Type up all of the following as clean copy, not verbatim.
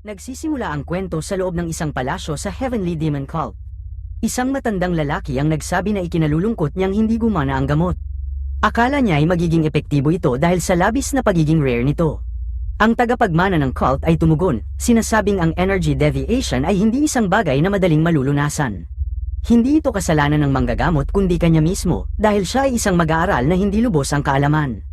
Nagsisimula ang kwento sa loob ng isang palasyo sa Heavenly Demon Cult. Isang matandang lalaki ang nagsabi na ikinalulungkot niyang hindi gumana ang gamot. Akala niya ay magiging epektibo ito dahil sa labis na pagiging rare nito. Ang tagapagmana ng cult ay tumugon, sinasabing ang energy deviation ay hindi isang bagay na madaling malulunasan. Hindi ito kasalanan ng manggagamot kundi kanya mismo, dahil siya ay isang mag-aaral na hindi lubos ang kaalaman.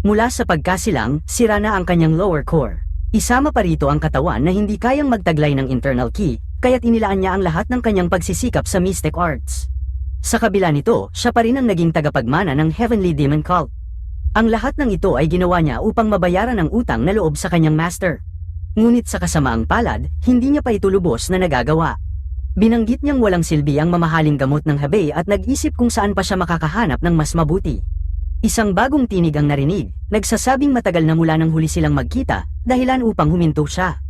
Mula sa pagkasilang, sira na ang kanyang lower core. Isama pa rito ang katawan na hindi kayang magtaglay ng internal ki, kaya't inilaan niya ang lahat ng kanyang pagsisikap sa mystic arts. Sa kabila nito, siya pa rin ang naging tagapagmana ng Heavenly Demon Cult. Ang lahat ng ito ay ginawa niya upang mabayaran ang utang na loob sa kanyang master. Ngunit sa kasamaang palad, hindi niya pa ito lubos na nagagawa. Binanggit niyang walang silbi ang mamahaling gamot ng Hebei at nag-isip kung saan pa siya makakahanap ng mas mabuti. Isang bagong tinig ang narinig, nagsasabing matagal na mula nang huli silang magkita, dahilan upang huminto siya.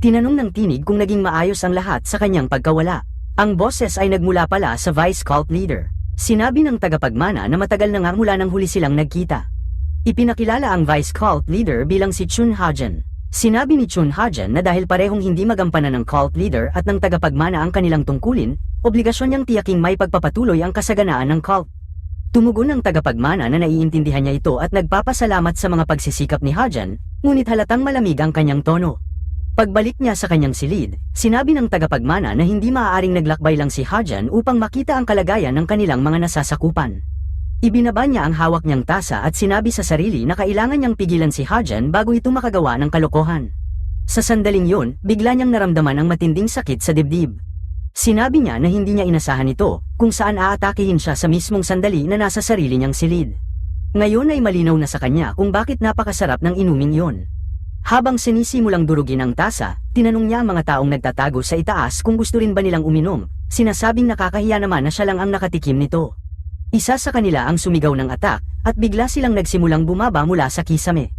Tinanong ng tinig kung naging maayos ang lahat sa kanyang pagkawala. Ang boses ay nagmula pala sa Vice Cult Leader. Sinabi ng tagapagmana na matagal na nga mula nang huli silang nagkita. Ipinakilala ang Vice Cult Leader bilang si Chun Hajan. Sinabi ni Chun Hajan na dahil parehong hindi magampanan ng Cult Leader at ng tagapagmana ang kanilang tungkulin, obligasyon niyang tiyaking may pagpapatuloy ang kasaganaan ng cult. Tumugon ng tagapagmana na naiintindihan niya ito at nagpapasalamat sa mga pagsisikap ni Hajan, ngunit halatang malamig ang kanyang tono. Pagbalik niya sa kanyang silid, sinabi ng tagapagmana na hindi maaaring naglakbay lang si Hajan upang makita ang kalagayan ng kanilang mga nasasakupan. Ibinaba niya ang hawak niyang tasa at sinabi sa sarili na kailangan niyang pigilan si Hajan bago ito makagawa ng kalokohan. Sa sandaling yun, bigla niyang naramdaman ang matinding sakit sa dibdib. Sinabi niya na hindi niya inasahan ito, kung saan aatakihin siya sa mismong sandali na nasa sarili niyang silid. Ngayon ay malinaw na sa kanya kung bakit napakasarap ng inuming yon. Habang sinisimulang durugin ang tasa, tinanong niya ang mga taong nagtatago sa itaas kung gusto rin ba nilang uminom, sinasabing nakakahiya naman na siya lang ang nakatikim nito. Isa sa kanila ang sumigaw ng atak, at bigla silang nagsimulang bumaba mula sa kisame.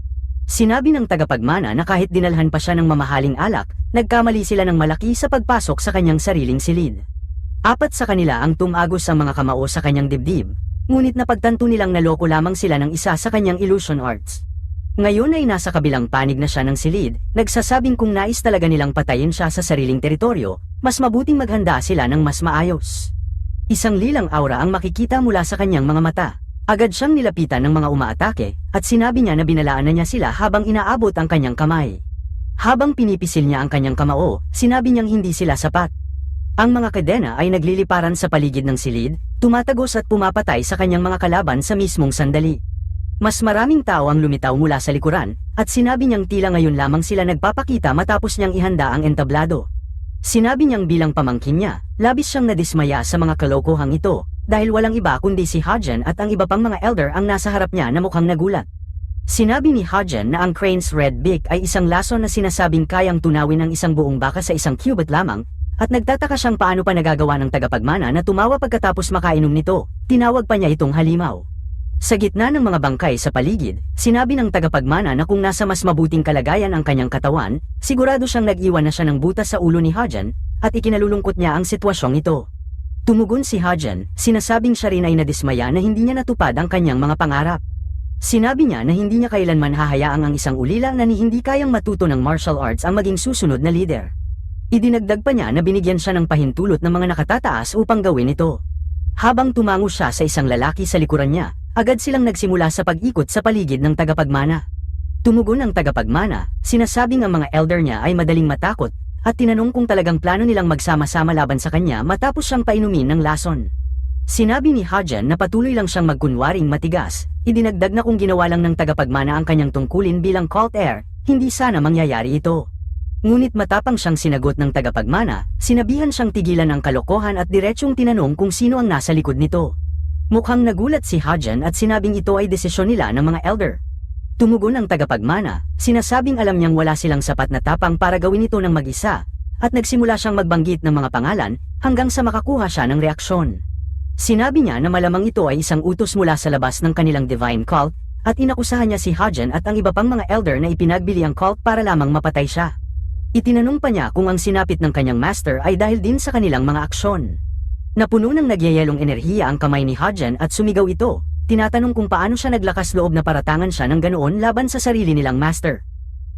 Sinabi ng tagapagmana na kahit dinalhan pa siya ng mamahaling alak, nagkamali sila ng malaki sa pagpasok sa kanyang sariling silid. Apat sa kanila ang tumagos ang mga kamao sa kanyang dibdib, ngunit napagtanto nilang naloko lamang sila ng isa sa kanyang illusion arts. Ngayon ay nasa kabilang panig na siya ng silid, nagsasabing kung nais talaga nilang patayin siya sa sariling teritoryo, mas mabuting maghanda sila ng mas maayos. Isang lilang aura ang makikita mula sa kanyang mga mata. Agad siyang nilapitan ng mga umaatake, at sinabi niya na binalaan na niya sila habang inaabot ang kanyang kamay. Habang pinipisil niya ang kanyang kamao, sinabi niyang hindi sila sapat. Ang mga kadena ay nagliliparan sa paligid ng silid, tumatagos at pumapatay sa kanyang mga kalaban sa mismong sandali. Mas maraming tao ang lumitaw mula sa likuran, at sinabi niyang tila ngayon lamang sila nagpapakita matapos niyang ihanda ang entablado. Sinabi niyang bilang pamangkin niya, labis siyang nadismaya sa mga kalokohang ito, dahil walang iba kundi si Hajan at ang iba pang mga elder ang nasa harap niya na mukhang nagulat. Sinabi ni Hajan na ang Crane's Red Beak ay isang lason na sinasabing kayang tunawin ng isang buong baka sa isang cubit lamang, at nagtataka siyang paano pa nagagawa ng tagapagmana na tumawa pagkatapos makainom nito, tinawag pa niya itong halimaw. Sa gitna ng mga bangkay sa paligid, sinabi ng tagapagmana na kung nasa mas mabuting kalagayan ang kanyang katawan, sigurado siyang nag-iwan na siya ng butas sa ulo ni Hajan, at ikinalulungkot niya ang sitwasyong ito. Tumugon si Hajan, sinasabing siya rin ay nadismaya na hindi niya natupad ang kanyang mga pangarap. Sinabi niya na hindi niya kailanman hahayaang ang isang ulila na hindi kayang matuto ng martial arts ang maging susunod na leader. Idinagdag pa niya na binigyan siya ng pahintulot ng mga nakatataas upang gawin ito. Habang tumango siya sa isang lalaki sa likuran niya, agad silang nagsimula sa pag-ikot sa paligid ng tagapagmana. Tumugon ang tagapagmana, sinasabing ang mga elder niya ay madaling matakot, at tinanong kung talagang plano nilang magsama-sama laban sa kanya matapos siyang painumin ng lason. Sinabi ni Hajan na patuloy lang siyang magkunwaring matigas, idinagdag na kung ginawa lang ng tagapagmana ang kanyang tungkulin bilang cult heir, hindi sana mangyayari ito. Ngunit matapang siyang sinagot ng tagapagmana, sinabihan siyang tigilan ang kalokohan at diretsyong tinanong kung sino ang nasa likod nito. Mukhang nagulat si Hajan at sinabing ito ay desisyon nila ng mga elder. Tumugon ang tagapagmana, sinasabing alam niyang wala silang sapat na tapang para gawin ito ng mag-isa, at nagsimula siyang magbanggit ng mga pangalan hanggang sa makakuha siya ng reaksyon. Sinabi niya na malamang ito ay isang utos mula sa labas ng kanilang divine cult, at inakusahan niya si Hajan at ang iba pang mga elder na ipinagbili ang cult para lamang mapatay siya. Itinanong pa niya kung ang sinapit ng kanyang master ay dahil din sa kanilang mga aksyon. Napuno ng nagyayelong enerhiya ang kamay ni Hajan at sumigaw ito. Tinatanong kung paano siya naglakas loob na paratangan siya ng ganoon laban sa sarili nilang master.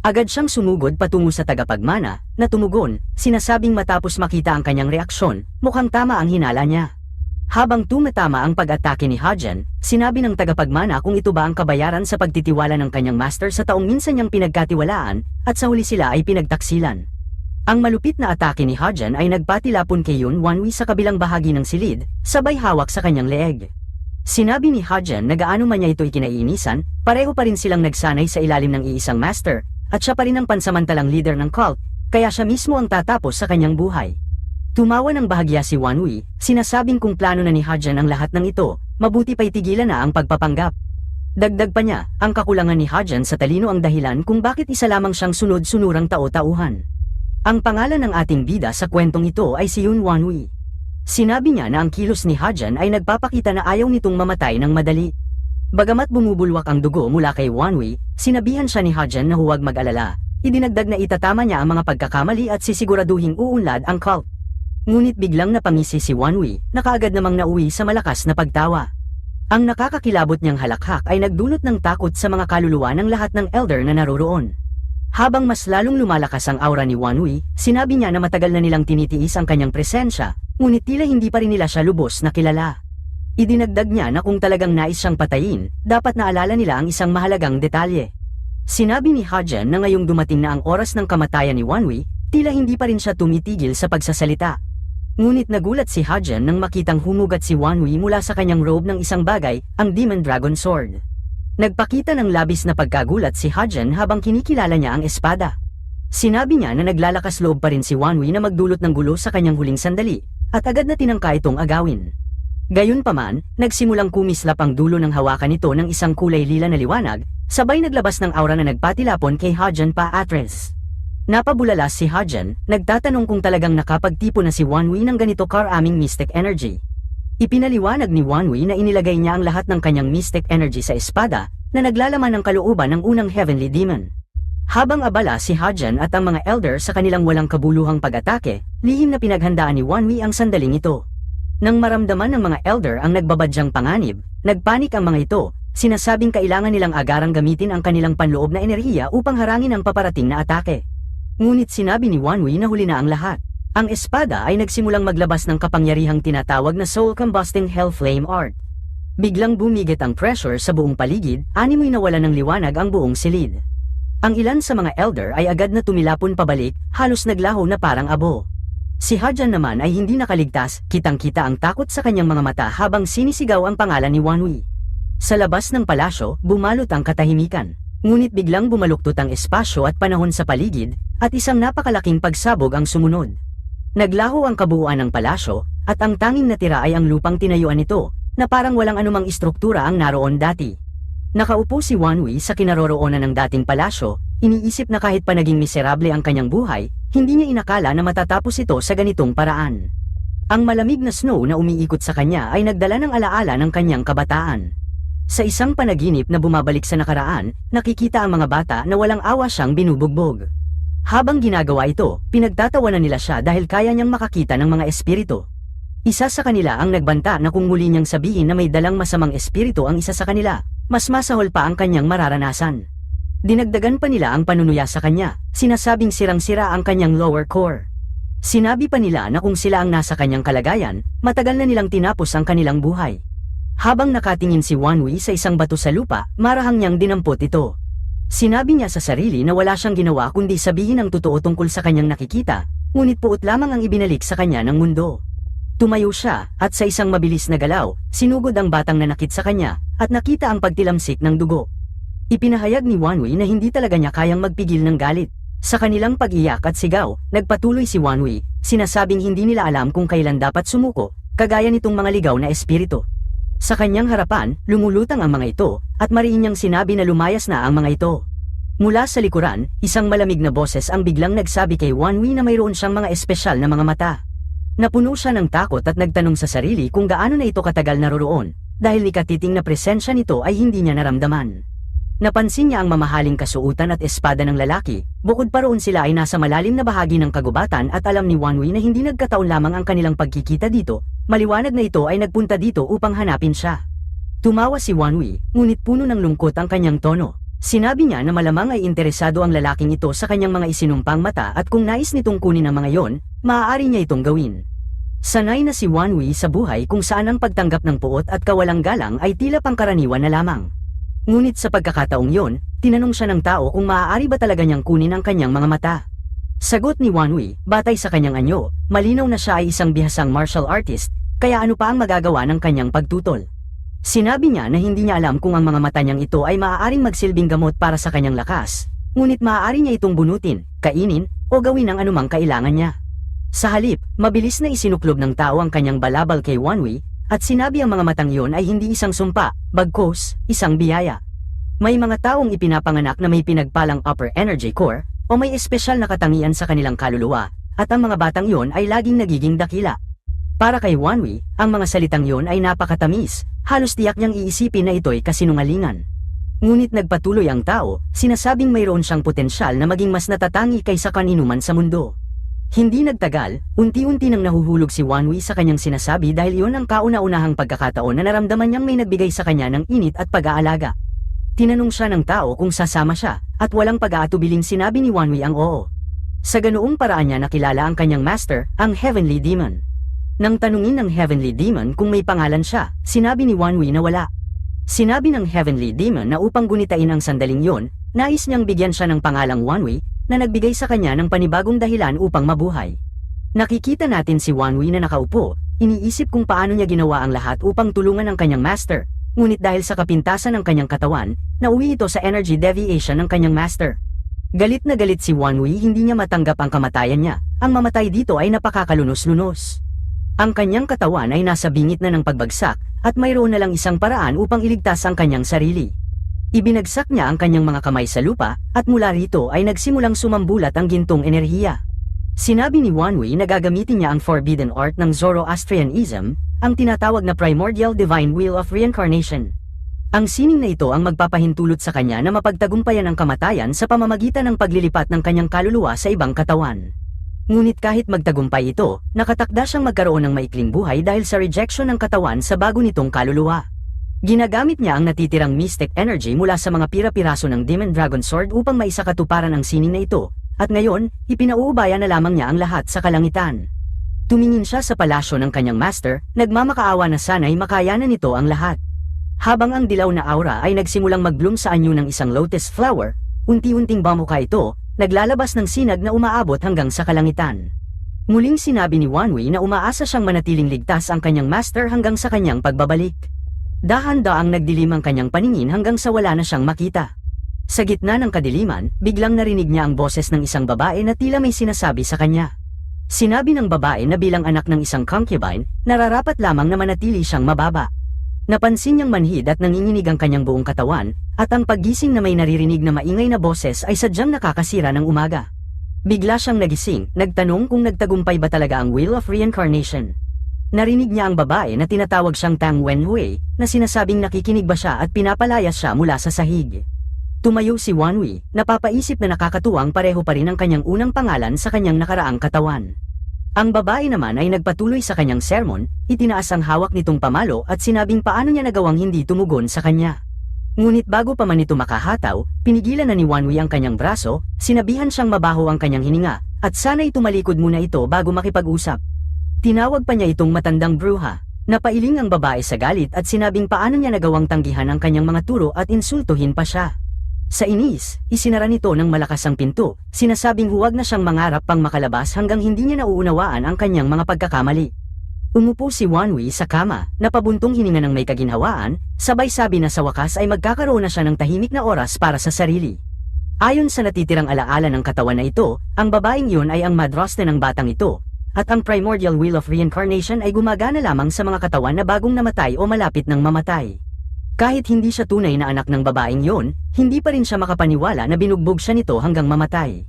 Agad siyang sumugod patungo sa tagapagmana, na tumugon, sinasabing matapos makita ang kanyang reaksyon, mukhang tama ang hinala niya. Habang tumatama ang pag-atake ni Hadjan, sinabi ng tagapagmana kung ito ba ang kabayaran sa pagtitiwala ng kanyang master sa taong minsan niyang pinagkatiwalaan, at sa huli sila ay pinagtaksilan. Ang malupit na atake ni Hadjan ay nagpatilapon kay Yun Wanwi sa kabilang bahagi ng silid, sabay hawak sa kanyang leeg. Sinabi ni Hadjan na gaano man niya ito ikinaiinisan, pareho pa rin silang nagsanay sa ilalim ng iisang master, at siya pa rin ang pansamantalang leader ng cult, kaya siya mismo ang tatapos sa kanyang buhay. Tumawa ng bahagya si Wanwi, sinasabing kung plano na ni Hadjan ang lahat ng ito, mabuti pa'y tigilan na ang pagpapanggap. Dagdag pa niya, ang kakulangan ni Hadjan sa talino ang dahilan kung bakit isa lamang siyang sunod-sunurang tao-tauhan. Ang pangalan ng ating bida sa kwentong ito ay si Yun Wanwi. Sinabi niya na ang kilos ni Hadjan ay nagpapakita na ayaw nitong mamatay ng madali. Bagamat bumubulwak ang dugo mula kay Wanwi, sinabihan siya ni Hadjan na huwag mag-alala. Idinagdag na itatama niya ang mga pagkakamali at sisiguraduhing uunlad ang cult. Ngunit biglang napangisi si Wanwi, na kaagad namang nauwi sa malakas na pagtawa. Ang nakakakilabot niyang halakhak ay nagdulot ng takot sa mga kaluluwa ng lahat ng elder na naroroon. Habang mas lalong lumalakas ang aura ni Wanwi, sinabi niya na matagal na nilang tinitiis ang kanyang presensya, ngunit tila hindi pa rin nila siya lubos na kilala. Idinagdag niya na kung talagang nais siyang patayin, dapat naalala nila ang isang mahalagang detalye. Sinabi ni Hadjan na ngayong dumating na ang oras ng kamatayan ni Wanwi, tila hindi pa rin siya tumitigil sa pagsasalita. Ngunit nagulat si Hadjan nang makitang humugat si Wanwi mula sa kanyang robe ng isang bagay, ang Demon Dragon Sword. Nagpakita ng labis na pagkagulat si Hadjan habang kinikilala niya ang espada. Sinabi niya na naglalakas loob pa rin si Wanwi na magdulot ng gulo sa kanyang huling sandali, at agad na tinangka itong agawin. Gayunpaman, nagsimulang kumislap ang dulo ng hawakan nito ng isang kulay lila na liwanag, sabay naglabas ng aura na nagpatilapon kay Hadjan pa Atres. Napabulala si Hadjan, nagtatanong kung talagang nakapagtipo na si Wanwi ng ganito karaming mystic energy. Ipinaliwanag ni Wanwi na inilagay niya ang lahat ng kanyang mystic energy sa espada, na naglalaman ng kalooban ng unang heavenly demon. Habang abala si Hadjan at ang mga elder sa kanilang walang kabuluhang pag-atake, lihim na pinaghandaan ni Wanwi ang sandaling ito. Nang maramdaman ng mga elder ang nagbabadyang panganib, nagpanik ang mga ito, sinasabing kailangan nilang agarang gamitin ang kanilang panloob na enerhiya upang harangin ang paparating na atake. Ngunit sinabi ni Wanwi na huli na ang lahat. Ang espada ay nagsimulang maglabas ng kapangyarihang tinatawag na Soul Combusting Hell Flame Art. Biglang bumigit ang pressure sa buong paligid, animoy nawala ng liwanag ang buong silid. Ang ilan sa mga elder ay agad na tumilapon pabalik, halos naglaho na parang abo. Si Hadjan naman ay hindi nakaligtas, kitang-kita ang takot sa kanyang mga mata habang sinisigaw ang pangalan ni Wanwi. Sa labas ng palasyo, bumalot ang katahimikan. Ngunit biglang bumaluktot ang espasyo at panahon sa paligid, at isang napakalaking pagsabog ang sumunod. Naglaho ang kabuuan ng palasyo, at ang tanging natira ay ang lupang tinayuan nito, na parang walang anumang istruktura ang naroon dati. Nakaupo si Wanwi sa kinaroroonan ng dating palasyo, iniisip na kahit pa naging miserable ang kanyang buhay, hindi niya inakala na matatapos ito sa ganitong paraan. Ang malamig na snow na umiikot sa kanya ay nagdala ng alaala ng kanyang kabataan. Sa isang panaginip na bumabalik sa nakaraan, nakikita ang mga bata na walang awa siyang binubugbog. Habang ginagawa ito, pinagtatawanan nila siya dahil kaya niyang makakita ng mga espiritu. Isa sa kanila ang nagbanta na kung muli niyang sabihin na may dalang masamang espiritu ang isa sa kanila, mas masahol pa ang kanyang mararanasan. Dinagdagan pa nila ang panunuya sa kanya, sinasabing sirang-sira ang kanyang lower core. Sinabi pa nila na kung sila ang nasa kanyang kalagayan, matagal na nilang tinapos ang kanilang buhay. Habang nakatingin si Wanwi sa isang bato sa lupa, marahang niyang dinampot ito. Sinabi niya sa sarili na wala siyang ginawa kundi sabihin ang totoo tungkol sa kanyang nakikita, ngunit puot lamang ang ibinalik sa kanya ng mundo. Tumayo siya, at sa isang mabilis na galaw, sinugod ang batang nanakit sa kanya, at nakita ang pagtilamsik ng dugo. Ipinahayag ni Wanwi na hindi talaga niya kayang magpigil ng galit. Sa kanilang pag-iyak at sigaw, nagpatuloy si Wanwi, sinasabing hindi nila alam kung kailan dapat sumuko, kagaya nitong mga ligaw na espiritu. Sa kanyang harapan, lumulutang ang mga ito, at mariin niyang sinabi na lumayas na ang mga ito. Mula sa likuran, isang malamig na boses ang biglang nagsabi kay Wanwi na mayroon siyang mga espesyal na mga mata. Napuno siya ng takot at nagtanong sa sarili kung gaano na ito katagal naroroon, dahil nikatiting na presensya nito ay hindi niya naramdaman. Napansin niya ang mamahaling kasuotan at espada ng lalaki, bukod pa roon sila ay nasa malalim na bahagi ng kagubatan at alam ni Wanwi na hindi nagkataon lamang ang kanilang pagkikita dito, maliwanag na ito ay nagpunta dito upang hanapin siya. Tumawa si Wanwi, ngunit puno ng lungkot ang kanyang tono. Sinabi niya na malamang ay interesado ang lalaking ito sa kanyang mga isinumpang mata at kung nais nitong kunin ang mga yon, maaari niya itong gawin. Sanay na si Wanwi sa buhay kung saan ang pagtanggap ng puot at kawalang galang ay tila pangkaraniwan na lamang. Ngunit sa pagkakataong yon, tinanong siya ng tao kung maaari ba talaga niyang kunin ang kanyang mga mata. Sagot ni Wanwi, batay sa kanyang anyo, malinaw na siya ay isang bihasang martial artist, kaya ano pa ang magagawa ng kanyang pagtutol. Sinabi niya na hindi niya alam kung ang mga mata niyang ito ay maaaring magsilbing gamot para sa kanyang lakas, ngunit maaari niya itong bunutin, kainin, o gawin ang anumang kailangan niya. Sa halip, mabilis na isinuklob ng tao ang kanyang balabal kay Wanwi, at sinabi ang mga matang iyon ay hindi isang sumpa, bagkus, isang biyaya. May mga taong ipinapanganak na may pinagpalang upper energy core, o may espesyal na katangian sa kanilang kaluluwa, at ang mga batang iyon ay laging nagiging dakila. Para kay Wanwi, ang mga salitang yon ay napakatamis, halos tiyak niyang iisipin na ito'y kasinungalingan. Ngunit nagpatuloy ang tao, sinasabing mayroon siyang potensyal na maging mas natatangi kaysa kaninuman sa mundo. Hindi nagtagal, unti-unti nang nahuhulog si Wanwi sa kanyang sinasabi dahil iyon ang kauna-unahang pagkakataon na naramdaman niyang may nagbigay sa kanya ng init at pag-aalaga. Tinanong siya ng tao kung sasama siya, at walang pag-aatubiling sinabi ni Wanwi ang oo. Sa ganoong paraan niya nakilala ang kanyang master, ang Heavenly Demon. Nang tanungin ng Heavenly Demon kung may pangalan siya, sinabi ni Wanwi na wala. Sinabi ng Heavenly Demon na upang gunitain ang sandaling yon, nais niyang bigyan siya ng pangalang Wanwi, na nagbigay sa kanya ng panibagong dahilan upang mabuhay. Nakikita natin si Wanwi na nakaupo, iniisip kung paano niya ginawa ang lahat upang tulungan ang kanyang master, ngunit dahil sa kapintasan ng kanyang katawan, nauwi ito sa energy deviation ng kanyang master. Galit na galit si Wanwi, hindi niya matanggap ang kamatayan niya, ang mamatay dito ay napakakalunos-lunos. Ang kanyang katawan ay nasa bingit na ng pagbagsak, at mayroon na lang isang paraan upang iligtas ang kanyang sarili. Ibinagsak niya ang kanyang mga kamay sa lupa, at mula rito ay nagsimulang sumambulat ang gintong enerhiya. Sinabi ni Wanwi na gagamitin niya ang forbidden art ng Zoroastrianism, ang tinatawag na primordial divine wheel of reincarnation. Ang sining na ito ang magpapahintulot sa kanya na mapagtagumpayan ang kamatayan sa pamamagitan ng paglilipat ng kanyang kaluluwa sa ibang katawan. Ngunit kahit magtagumpay ito, nakatakda siyang magkaroon ng maikling buhay dahil sa rejection ng katawan sa bago nitong kaluluwa. Ginagamit niya ang natitirang mystic energy mula sa mga pira-piraso ng Demon Dragon Sword upang maisakatuparan ang sining na ito, at ngayon, ipinauubaya na lamang niya ang lahat sa kalangitan. Tumingin siya sa palasyo ng kanyang master, nagmamakaawa na sana'y makayanan nito ang lahat. Habang ang dilaw na aura ay nagsimulang mag-bloom sa anyo ng isang lotus flower, unti-unting bamuka ito, naglalabas ng sinag na umaabot hanggang sa kalangitan. Muling sinabi ni Wanwi na umaasa siyang manatiling ligtas ang kanyang master hanggang sa kanyang pagbabalik. Dahan-daang nagdilim ang kanyang paningin hanggang sa wala na siyang makita. Sa gitna ng kadiliman, biglang narinig niya ang boses ng isang babae na tila may sinasabi sa kanya. Sinabi ng babae na bilang anak ng isang concubine, nararapat lamang na manatili siyang mababa. Napansin niyang manhid at nanginginig ang kanyang buong katawan, at ang paggising na may naririnig na maingay na boses ay sadyang nakakasira ng umaga. Bigla siyang nagising, nagtanong kung nagtagumpay ba talaga ang Wheel of Reincarnation. Narinig niya ang babae na tinatawag siyang Tang Wenhui, na sinasabing nakikinig ba siya at pinapalayas siya mula sa sahig. Tumayo si Wanwi, napapaisip na nakakatuwang pareho pa rin ang kanyang unang pangalan sa kanyang nakaraang katawan. Ang babae naman ay nagpatuloy sa kanyang sermon, itinaas ang hawak nitong pamalo at sinabing paano niya nagawang hindi tumugon sa kanya. Ngunit bago pa man ito makahataw, pinigilan na ni Wanwi ang kanyang braso, sinabihan siyang mabaho ang kanyang hininga, at sana'y tumalikod muna ito bago makipag-usap. Tinawag pa niya itong matandang bruha. Napailing ang babae sa galit at sinabing paano niya nagawang tanggihan ang kanyang mga turo at insultuhin pa siya. Sa inis, isinara nito ng malakas ang pinto, sinasabing huwag na siyang mangarap pang makalabas hanggang hindi niya nauunawaan ang kanyang mga pagkakamali. Umupo si Wanwi sa kama, napabuntong hininga ng may kaginhawaan, sabay sabi na sa wakas ay magkakaroon na siya ng tahimik na oras para sa sarili. Ayon sa natitirang alaala ng katawan na ito, ang babaeng iyon ay ang madrasta ng batang ito, at ang primordial wheel of reincarnation ay gumagana lamang sa mga katawan na bagong namatay o malapit ng mamatay. Kahit hindi siya tunay na anak ng babaeng yon, hindi pa rin siya makapaniwala na binugbog siya nito hanggang mamatay.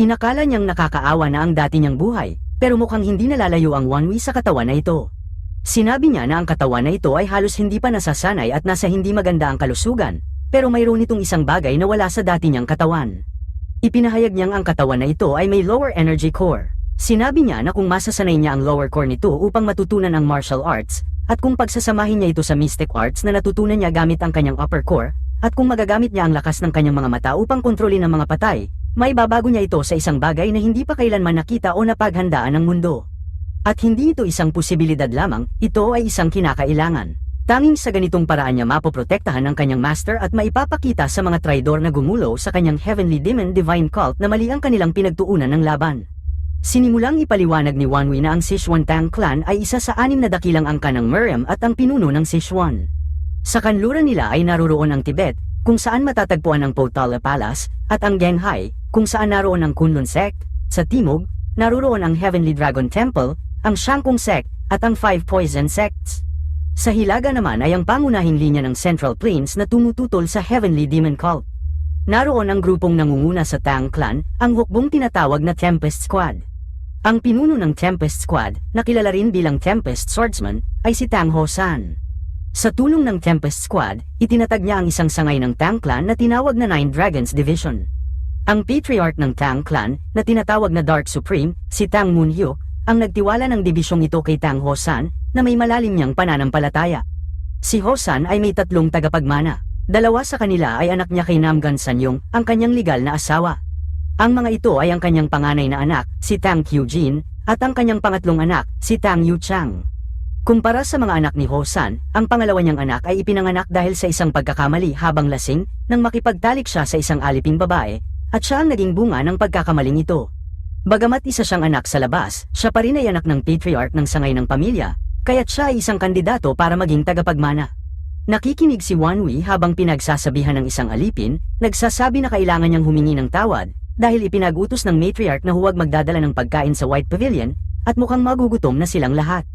Inakala niyang nakakaawa na ang dati niyang buhay, pero mukhang hindi nalalayo ang Wanwi sa katawan na ito. Sinabi niya na ang katawan na ito ay halos hindi pa nasasanay at nasa hindi maganda ang kalusugan, pero mayroon itong isang bagay na wala sa dati niyang katawan. Ipinahayag niyang ang katawan na ito ay may lower energy core. Sinabi niya na kung masasanay niya ang lower core nito upang matutunan ang martial arts, at kung pagsasamahin niya ito sa mystic arts na natutunan niya gamit ang kanyang upper core, at kung magagamit niya ang lakas ng kanyang mga mata upang kontrolin ang mga patay, may babago niya ito sa isang bagay na hindi pa kailanman nakita o napaghandaan ng mundo. At hindi ito isang posibilidad lamang, ito ay isang kinakailangan. Tanging sa ganitong paraan niya mapoprotektahan ang kanyang master at maipapakita sa mga traidor na gumulo sa kanyang Heavenly Demon Divine Cult na mali ang kanilang pinagtuunan ng laban. Sinimulang ipaliwanag ni Wanwi na ang Sichuan Tang Clan ay isa sa 6 na dakilang angka ng Meriam at ang pinuno ng Sichuan. Sa kanluran nila ay naroroon ang Tibet, kung saan matatagpuan ang Potala Palace, at ang Genghai, kung saan naroon ang Kunlun Sect. Sa timog, naroroon ang Heavenly Dragon Temple, ang Shangkung Sect, at ang 5 Poison Sects. Sa hilaga naman ay ang pangunahing linya ng Central Plains na tumututol sa Heavenly Demon Cult. Naroon ang grupong nangunguna sa Tang Clan, ang hukbong tinatawag na Tempest Squad. Ang pinuno ng Tempest Squad, na kilala rin bilang Tempest Swordsman, ay si Tang Ho San. Sa tulong ng Tempest Squad, itinatag niya ang isang sangay ng Tang Clan na tinawag na Nine Dragons Division. Ang Patriarch ng Tang Clan, na tinatawag na Dark Supreme, si Tang Munhyuk, ang nagtiwala ng dibisyong ito kay Tang Ho San, na may malalim niyang pananampalataya. Si Ho San ay may 3 tagapagmana. 2 sa kanila ay anak niya kay Namgan Sanyong, ang kanyang legal na asawa. Ang mga ito ay ang kanyang panganay na anak, si Tang Kyujin, at ang kanyang pangatlong anak, si Tang Yuchang. Kumpara sa mga anak ni Ho San, ang pangalawa niyang anak ay ipinanganak dahil sa isang pagkakamali habang lasing, nang makipagtalik siya sa isang aliping babae, at siya ang naging bunga ng pagkakamaling ito. Bagamat isa siyang anak sa labas, siya pa rin ay anak ng patriarch ng sangay ng pamilya, kaya't siya ay isang kandidato para maging tagapagmana. Nakikinig si Wanwi habang pinagsasabihan ng isang alipin, nagsasabi na kailangan niyang humingi ng tawad, dahil ipinag-utos ng matriarch na huwag magdadala ng pagkain sa White Pavilion, at mukhang magugutom na silang lahat.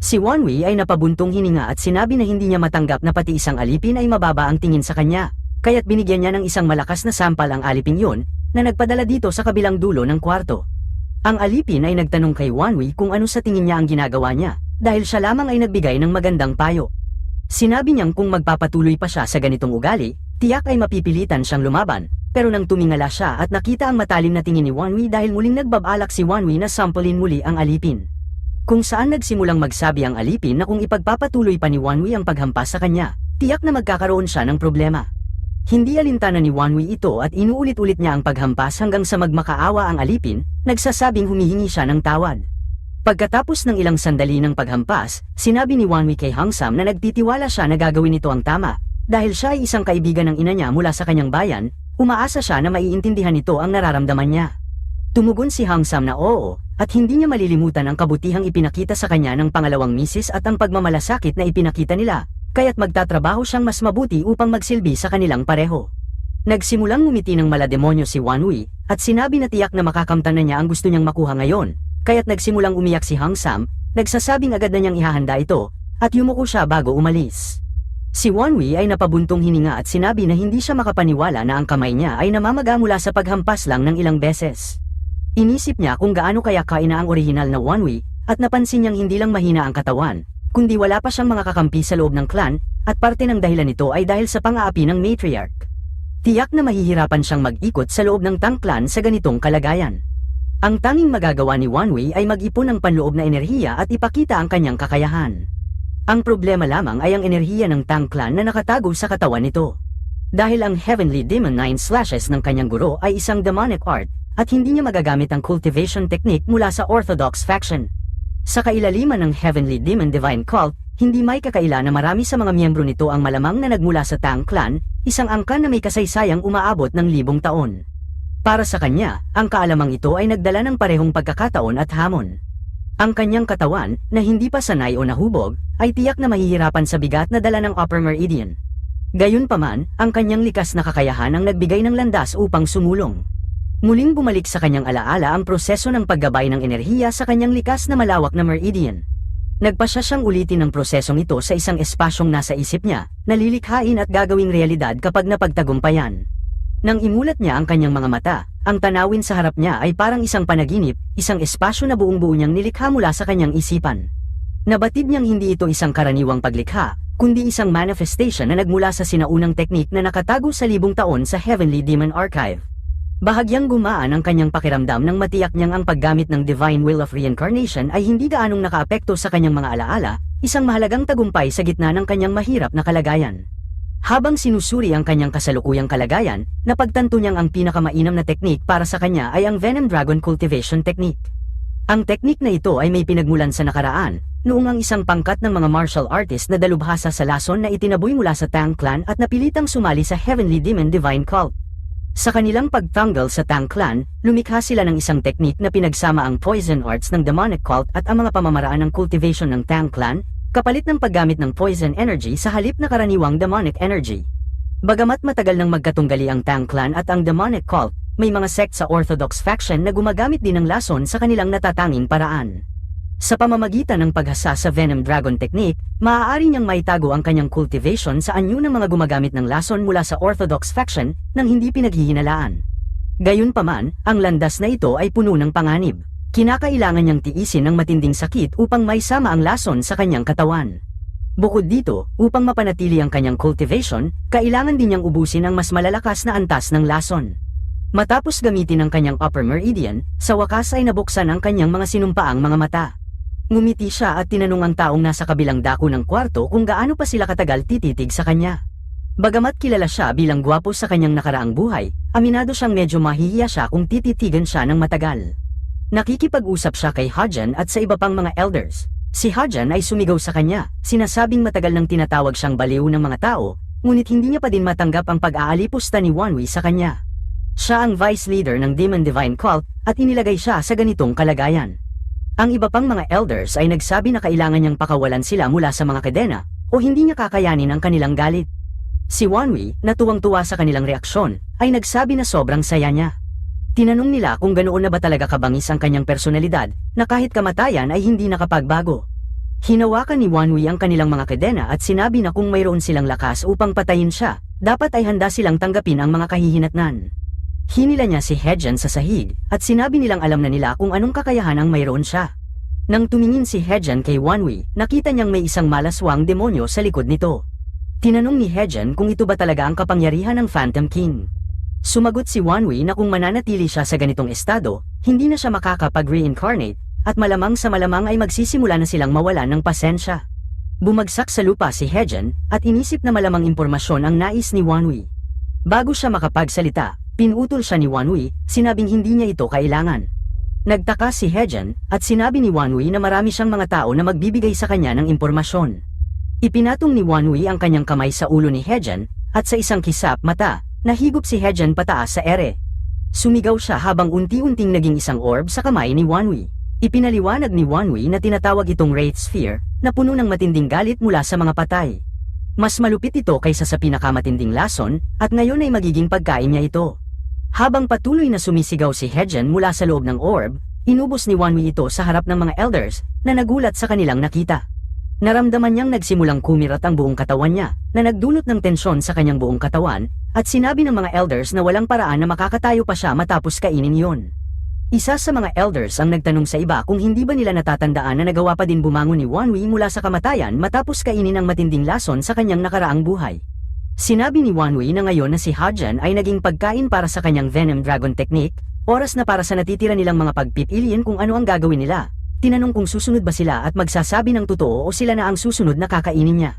Si Wanwi ay napabuntong hininga at sinabi na hindi niya matanggap na pati isang alipin ay mababa ang tingin sa kanya, kaya't binigyan niya ng isang malakas na sampal ang alipin yun, na nagpadala dito sa kabilang dulo ng kwarto. Ang alipin ay nagtanong kay Wanwi kung ano sa tingin niya ang ginagawa niya, dahil siya lamang ay nagbigay ng magandang payo. Sinabi niyang kung magpapatuloy pa siya sa ganitong ugali, tiyak ay mapipilitan siyang lumaban, pero nang tumingala siya at nakita ang matalim na tingin ni Wanwi dahil muling nagbabalak si Wanwi na sampulin muli ang alipin. Kung saan nagsimulang magsabi ang alipin na kung ipagpapatuloy pa ni Wanwi ang paghampas sa kanya, tiyak na magkakaroon siya ng problema. Hindi alintana ni Wanwi ito at inuulit-ulit niya ang paghampas hanggang sa magmakaawa ang alipin, nagsasabing humihingi siya ng tawad. Pagkatapos ng ilang sandali ng paghampas, sinabi ni Wanwi kay Hangsam na nagtitiwala siya na gagawin ito ang tama, dahil siya ay isang kaibigan ng ina niya mula sa kanyang bayan, umaasa siya na maiintindihan nito ang nararamdaman niya. Tumugon si Hangsam na oo, at hindi niya malilimutan ang kabutihang ipinakita sa kanya ng pangalawang misis at ang pagmamalasakit na ipinakita nila, kaya't magtatrabaho siyang mas mabuti upang magsilbi sa kanilang pareho. Nagsimulang ngumiti ng malademonyo si Wanwi, at sinabi na tiyak na makakamtan na niya ang gusto niyang makuha ngayon, kaya't nagsimulang umiyak si Hangsam, nagsasabing agad na niyang ihahanda ito, at yumuko siya bago umalis. Si Wanwi ay napabuntong hininga at sinabi na hindi siya makapaniwala na ang kamay niya ay namamaga mula sa paghampas lang ng ilang beses. Inisip niya kung gaano kaya kaina ang orihinal na Wanwi, at napansin niyang hindi lang mahina ang katawan, kundi wala pa siyang mga kakampi sa loob ng clan, at parte ng dahilan nito ay dahil sa pang-aapi ng matriarch. Tiyak na mahihirapan siyang mag-ikot sa loob ng Tang clan sa ganitong kalagayan. Ang tanging magagawa ni Wanwi ay mag-ipon ng panloob na enerhiya at ipakita ang kanyang kakayahan. Ang problema lamang ay ang enerhiya ng Tang clan na nakatago sa katawan nito. Dahil ang Heavenly Demon 9 Slashes ng kanyang guro ay isang demonic art, at hindi niya magagamit ang cultivation technique mula sa Orthodox faction. Sa kailaliman ng Heavenly Demon Divine Cult, hindi may kakaila na marami sa mga miyembro nito ang malamang na nagmula sa Tang clan, isang angkan na may kasaysayang umaabot ng 1,000 taon. Para sa kanya, ang kaalamang ito ay nagdala ng parehong pagkakataon at hamon. Ang kanyang katawan, na hindi pa sanay o nahubog, ay tiyak na mahihirapan sa bigat na dala ng Upper Meridian. Gayunpaman, ang kanyang likas na kakayahan ang nagbigay ng landas upang sumulong. Muling bumalik sa kanyang alaala ang proseso ng paggabay ng enerhiya sa kanyang likas na malawak na meridian. Nagpasya siyang ulitin ang prosesong ito sa isang espasyong nasa isip niya, na lilikhain at gagawing realidad kapag napagtagumpayan. Nang imulat niya ang kanyang mga mata, ang tanawin sa harap niya ay parang isang panaginip, isang espasyo na buong-buo niyang nilikha mula sa kanyang isipan. Nabatid niyang hindi ito isang karaniwang paglikha, kundi isang manifestation na nagmula sa sinaunang teknik na nakatago sa 1,000 taon sa Heavenly Demon Archive. Bahagyang gumaan ang kanyang pakiramdam nang matiyak niyang ang paggamit ng Divine Will of Reincarnation ay hindi gaanong nakaapekto sa kanyang mga alaala, isang mahalagang tagumpay sa gitna ng kanyang mahirap na kalagayan. Habang sinusuri ang kanyang kasalukuyang kalagayan, napagtanto niyang ang pinakamainam na teknik para sa kanya ay ang Venom Dragon Cultivation Technique. Ang teknik na ito ay may pinagmulan sa nakaraan, noong ang isang pangkat ng mga martial artist na dalubhasa sa lason na itinaboy mula sa Tang Clan at napilitang sumali sa Heavenly Demon Divine Cult. Sa kanilang pagtanggal sa Tang Clan, lumikha sila ng isang teknik na pinagsama ang poison arts ng demonic cult at ang mga pamamaraan ng cultivation ng Tang Clan, kapalit ng paggamit ng poison energy sa halip na karaniwang demonic energy. Bagamat matagal nang magkatunggali ang Tang Clan at ang demonic cult, may mga sect sa Orthodox faction na gumagamit din ng lason sa kanilang natatanging paraan. Sa pamamagitan ng paghasa sa Venom Dragon Technique, maaari niyang maitago ang kanyang cultivation sa anyo ng mga gumagamit ng lason mula sa Orthodox faction nang hindi pinaghihinalaan. Gayunpaman, ang landas na ito ay puno ng panganib. Kinakailangan niyang tiisin ng matinding sakit upang maisama ang lason sa kanyang katawan. Bukod dito, upang mapanatili ang kanyang cultivation, kailangan din niyang ubusin ang mas malalakas na antas ng lason. Matapos gamitin ang kanyang upper meridian, sa wakas ay nabuksan ang kanyang mga sinumpaang mga mata. Ngumiti siya at tinanong ang taong nasa kabilang dako ng kwarto kung gaano pa sila katagal tititig sa kanya. Bagamat kilala siya bilang gwapo sa kanyang nakaraang buhay, aminado siyang medyo mahihiya siya kung tititigan siya ng matagal. Nakikipag-usap siya kay Hajan at sa iba pang mga elders. Si Hajan ay sumigaw sa kanya, sinasabing matagal nang tinatawag siyang baliw ng mga tao, ngunit hindi niya pa din matanggap ang pag-aalipusta ni Wanwi sa kanya. Siya ang vice leader ng Demon Divine Cult at inilagay siya sa ganitong kalagayan. Ang iba pang mga elders ay nagsabi na kailangan niyang pakawalan sila mula sa mga kadena o hindi niya kakayanin ang kanilang galit. Si Wanwi, na tuwang-tuwa sa kanilang reaksyon, ay nagsabi na sobrang saya niya. Tinanong nila kung ganoon na ba talaga kabangis ang kanyang personalidad na kahit kamatayan ay hindi nakapagbago. Hinawakan ni Wanwi ang kanilang mga kadena at sinabi na kung mayroon silang lakas upang patayin siya, dapat ay handa silang tanggapin ang mga kahihinatnan. Hinila niya si Hejan sa sahig at sinabi nilang alam na nila kung anong kakayahan ang mayroon siya. Nang tumingin si Hejan kay Wanwi, nakita niyang may isang malaswang demonyo sa likod nito. Tinanong ni Hejan kung ito ba talaga ang kapangyarihan ng Phantom King. Sumagot si Wanwi na kung mananatili siya sa ganitong estado, hindi na siya makakapag-reincarnate, at malamang sa malamang ay magsisimula na silang mawalan ng pasensya. Bumagsak sa lupa si Hejan, at inisip na malamang impormasyon ang nais ni Wanwi. Bago siya makapagsalita, pinutol siya ni Wanwi, sinabing hindi niya ito kailangan. Nagtaka si Hejan, at sinabi ni Wanwi na marami siyang mga tao na magbibigay sa kanya ng impormasyon. Ipinatong ni Wanwi ang kanyang kamay sa ulo ni Hejan, at sa isang kisap mata, nahigop si Hejan pataas sa ere. Sumigaw siya habang unti-unting naging isang orb sa kamay ni Wanwi. Ipinaliwanag ni Wanwi na tinatawag itong Wraith Sphere, na puno ng matinding galit mula sa mga patay. Mas malupit ito kaysa sa pinakamatinding lason, at ngayon ay magiging pagkain niya ito. Habang patuloy na sumisigaw si Hejan mula sa loob ng orb, inubos ni Wanwi ito sa harap ng mga elders, na nagulat sa kanilang nakita. Naramdaman niyang nagsimulang kumirat ang buong katawan niya, na nagdulot ng tensyon sa kanyang buong katawan, at sinabi ng mga elders na walang paraan na makakatayo pa siya matapos kainin yon. Isa sa mga elders ang nagtanong sa iba kung hindi ba nila natatandaan na nagawa pa din bumangon ni Wanwi mula sa kamatayan matapos kainin ang matinding lason sa kanyang nakaraang buhay. Sinabi ni Wanwi na ngayon na si Hajan ay naging pagkain para sa kanyang Venom Dragon Technique, oras na para sa natitira nilang mga pagpipiliin kung ano ang gagawin nila. Tinanong kung susunod ba sila at magsasabi ng totoo o sila na ang susunod na kakainin niya.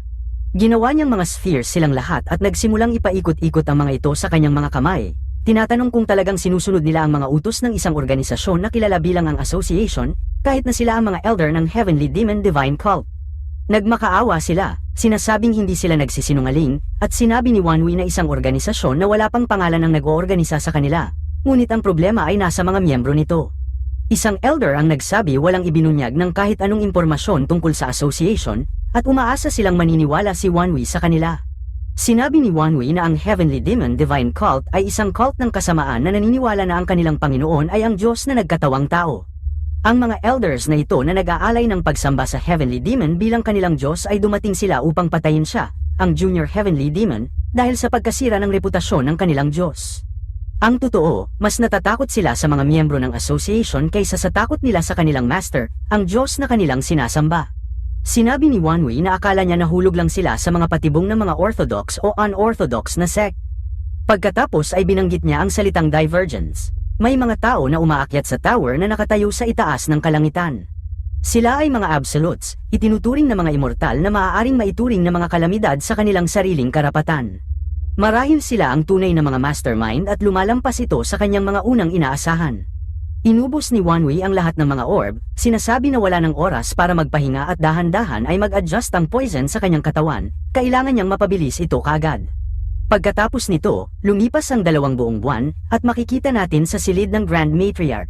Ginawa niyang mga spheres silang lahat at nagsimulang ipaikot-ikot ang mga ito sa kanyang mga kamay. Tinatanong kung talagang sinusunod nila ang mga utos ng isang organisasyon na kilala bilang ang Association, kahit na sila ang mga elder ng Heavenly Demon Divine Cult. Nagmakaawa sila, sinasabing hindi sila nagsisinungaling, at sinabi ni Wanwi na isang organisasyon na wala pang pangalan ang nag-oorganisa sa kanila, ngunit ang problema ay nasa mga miyembro nito. Isang elder ang nagsabi walang ibinunyag ng kahit anong impormasyon tungkol sa association, at umaasa silang maniniwala si Wanwi sa kanila. Sinabi ni Wanwi na ang Heavenly Demon Divine Cult ay isang cult ng kasamaan na naniniwala na ang kanilang Panginoon ay ang Diyos na nagkatawang tao. Ang mga elders na ito na nag-aalay ng pagsamba sa Heavenly Demon bilang kanilang Diyos ay dumating sila upang patayin siya, ang Junior Heavenly Demon, dahil sa pagkasira ng reputasyon ng kanilang Diyos. Ang totoo, mas natatakot sila sa mga miyembro ng association kaysa sa takot nila sa kanilang master, ang Diyos na kanilang sinasamba. Sinabi ni Wanwi na akala niya nahulog lang sila sa mga patibong ng mga orthodox o unorthodox na sect. Pagkatapos ay binanggit niya ang salitang divergence. May mga tao na umaakyat sa tower na nakatayo sa itaas ng kalangitan. Sila ay mga absolutes, itinuturing na mga immortal na maaaring maituring na mga kalamidad sa kanilang sariling karapatan. Marahil sila ang tunay na mga mastermind at lumalampas ito sa kanyang mga unang inaasahan. Inubos ni Wanwi ang lahat ng mga orb, sinasabi na wala ng oras para magpahinga at dahan-dahan ay mag-adjust ang poison sa kanyang katawan, kailangan niyang mapabilis ito kaagad. Pagkatapos nito, lumipas ang 2 buong buwan, at makikita natin sa silid ng Grand Matriarch.